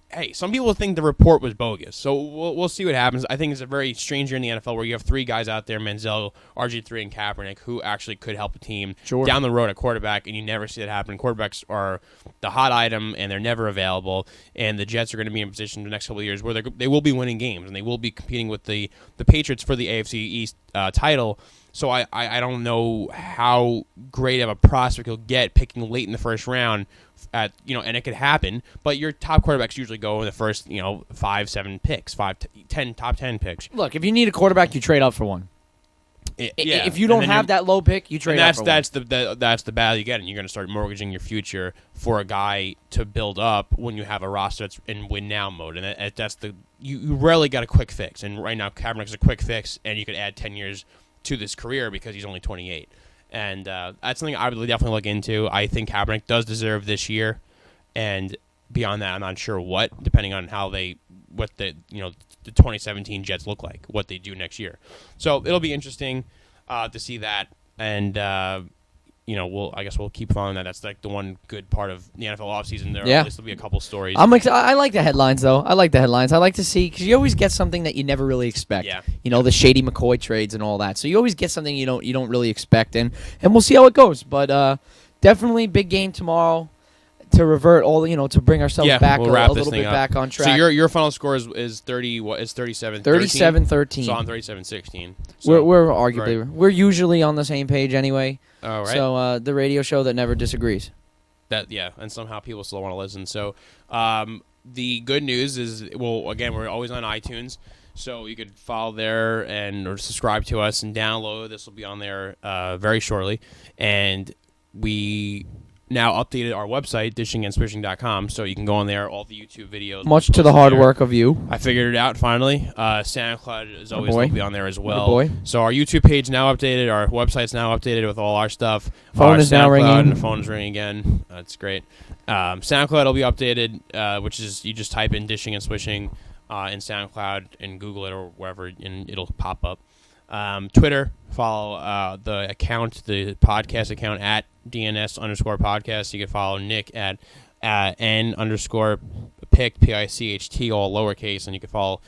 hey, some people think the report was bogus. So we'll see what happens. I think it's a very strange year in the NFL where you have 3 guys out there, Manziel, RG3, and Kaepernick, who actually could help a team down the road at quarterback, and you never see that happen. Quarterbacks are the hot item, and they're never available, and the Jets are going to be in a position the next couple of years where they will be winning games, and they will be competing with the Patriots for the AFC East title. So I don't know how great of a prospect you'll get picking late in the first round and it could happen, but your top quarterbacks usually go in the first, 5, 7 picks, 5, 10, top 10 picks. Look, if you need a quarterback, you trade up for one. If you don't have that low pick, you trade up for one. That's the battle you get, and you're going to start mortgaging your future for a guy to build up when you have a roster that's in win now mode, and that's you rarely got a quick fix, and right now Kaepernick's a quick fix, and you could add 10 years to this career because he's only 28. And that's something I would definitely look into. I think Kaepernick does deserve this year, and beyond that, I'm not sure what, depending on what the 2017 Jets look like, what they do next year. So it'll be interesting to see that, and I guess we'll keep following that. That's like the one good part of the NFL offseason. There at least will be a couple stories. I like the headlines, though. I like the headlines. I like to see, because you always get something that you never really expect. Yeah. The Shady McCoy trades and all that. So you always get something you don't really expect, and we'll see how it goes. But definitely big game tomorrow to revert all, to bring ourselves back we'll a little bit back on track. So your final score is 30. What is 37? 37-13. So I'm 37-16. So we're arguably we're usually on the same page anyway. All right. So the radio show that never disagrees. And somehow people still want to listen. So the good news is, again, we're always on iTunes. So you could follow there or subscribe to us and download. This will be on there very shortly. And we now updated our website, dishingandswishing.com, so you can go on there, all the YouTube videos. Much to the hard work of you. I figured it out finally. SoundCloud is always will be on there as well. Boy. So our YouTube page now updated. Our website's now updated with all our stuff. Phone our is now SoundCloud, ringing. And the phone is ringing again. That's great. SoundCloud will be updated, which is you just type in Dishing and Swishing in SoundCloud and Google it or wherever, and it'll pop up. Twitter, follow the podcast account at DNS_podcast. You can follow Nick at N_picht, Picht, all lowercase, and you can follow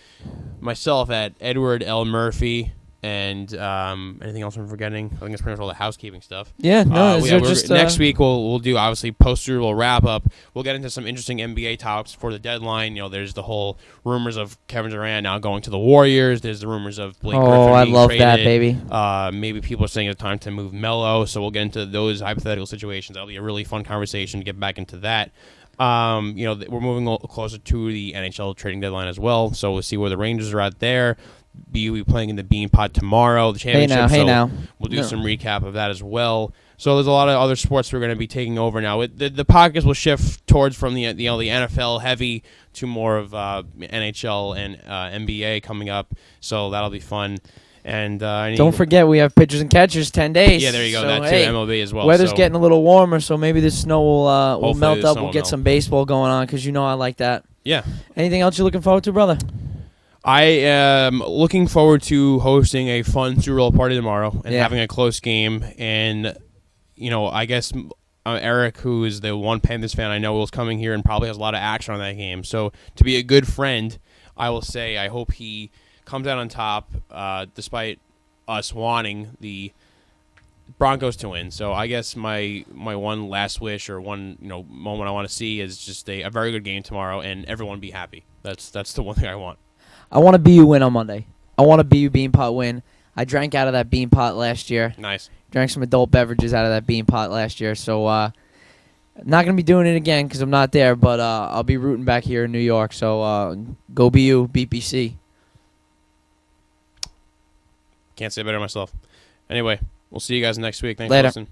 myself at Edward L. Murphy. And anything else I'm forgetting? I think it's pretty much all the housekeeping stuff. Yeah, no, next week we'll do obviously post-Super Bowl wrap-up. We'll get into some interesting NBA topics for the deadline. You know, there's the whole rumors of Kevin Durant now going to the Warriors. There's the rumors of Blake Griffin being I love traded. that, baby. Maybe people are saying it's time to move Melo, so we'll get into those hypothetical situations. That'll be a really fun conversation to get back into that. We're moving a little closer to the NHL trading deadline as well, so we'll see where the Rangers are at there. BU will be playing in the Bean Pot tomorrow, the championship. Hey now. We'll do some recap of that as well. So there's a lot of other sports we're going to be taking over now. The podcast will shift towards from the NFL heavy to more of NHL and NBA coming up. So that'll be fun. And don't forget, we have pitchers and catchers 10 days. Yeah, there you go. So, That too, MLB as well. Weather's getting a little warmer, so maybe the snow will melt up. We'll get melt. some baseball going on because I like that. Yeah. Anything else you're looking forward to, brother? I am looking forward to hosting a fun Super Bowl party tomorrow and having a close game. And, I guess Eric, who is the one Panthers fan I know, is coming here and probably has a lot of action on that game. So to be a good friend, I will say I hope he comes out on top despite us wanting the Broncos to win. So I guess my one last wish or one moment I want to see is just a very good game tomorrow and everyone be happy. That's the one thing I want. I want a BU win on Monday. I want a BU Bean Pot win. I drank out of that Bean Pot last year. Nice. Drank some adult beverages out of that Bean Pot last year. So not going to be doing it again because I'm not there, but I'll be rooting back here in New York. So go BU, beat BC. Can't say it better myself. Anyway, we'll see you guys next week. Thanks Later. for listening.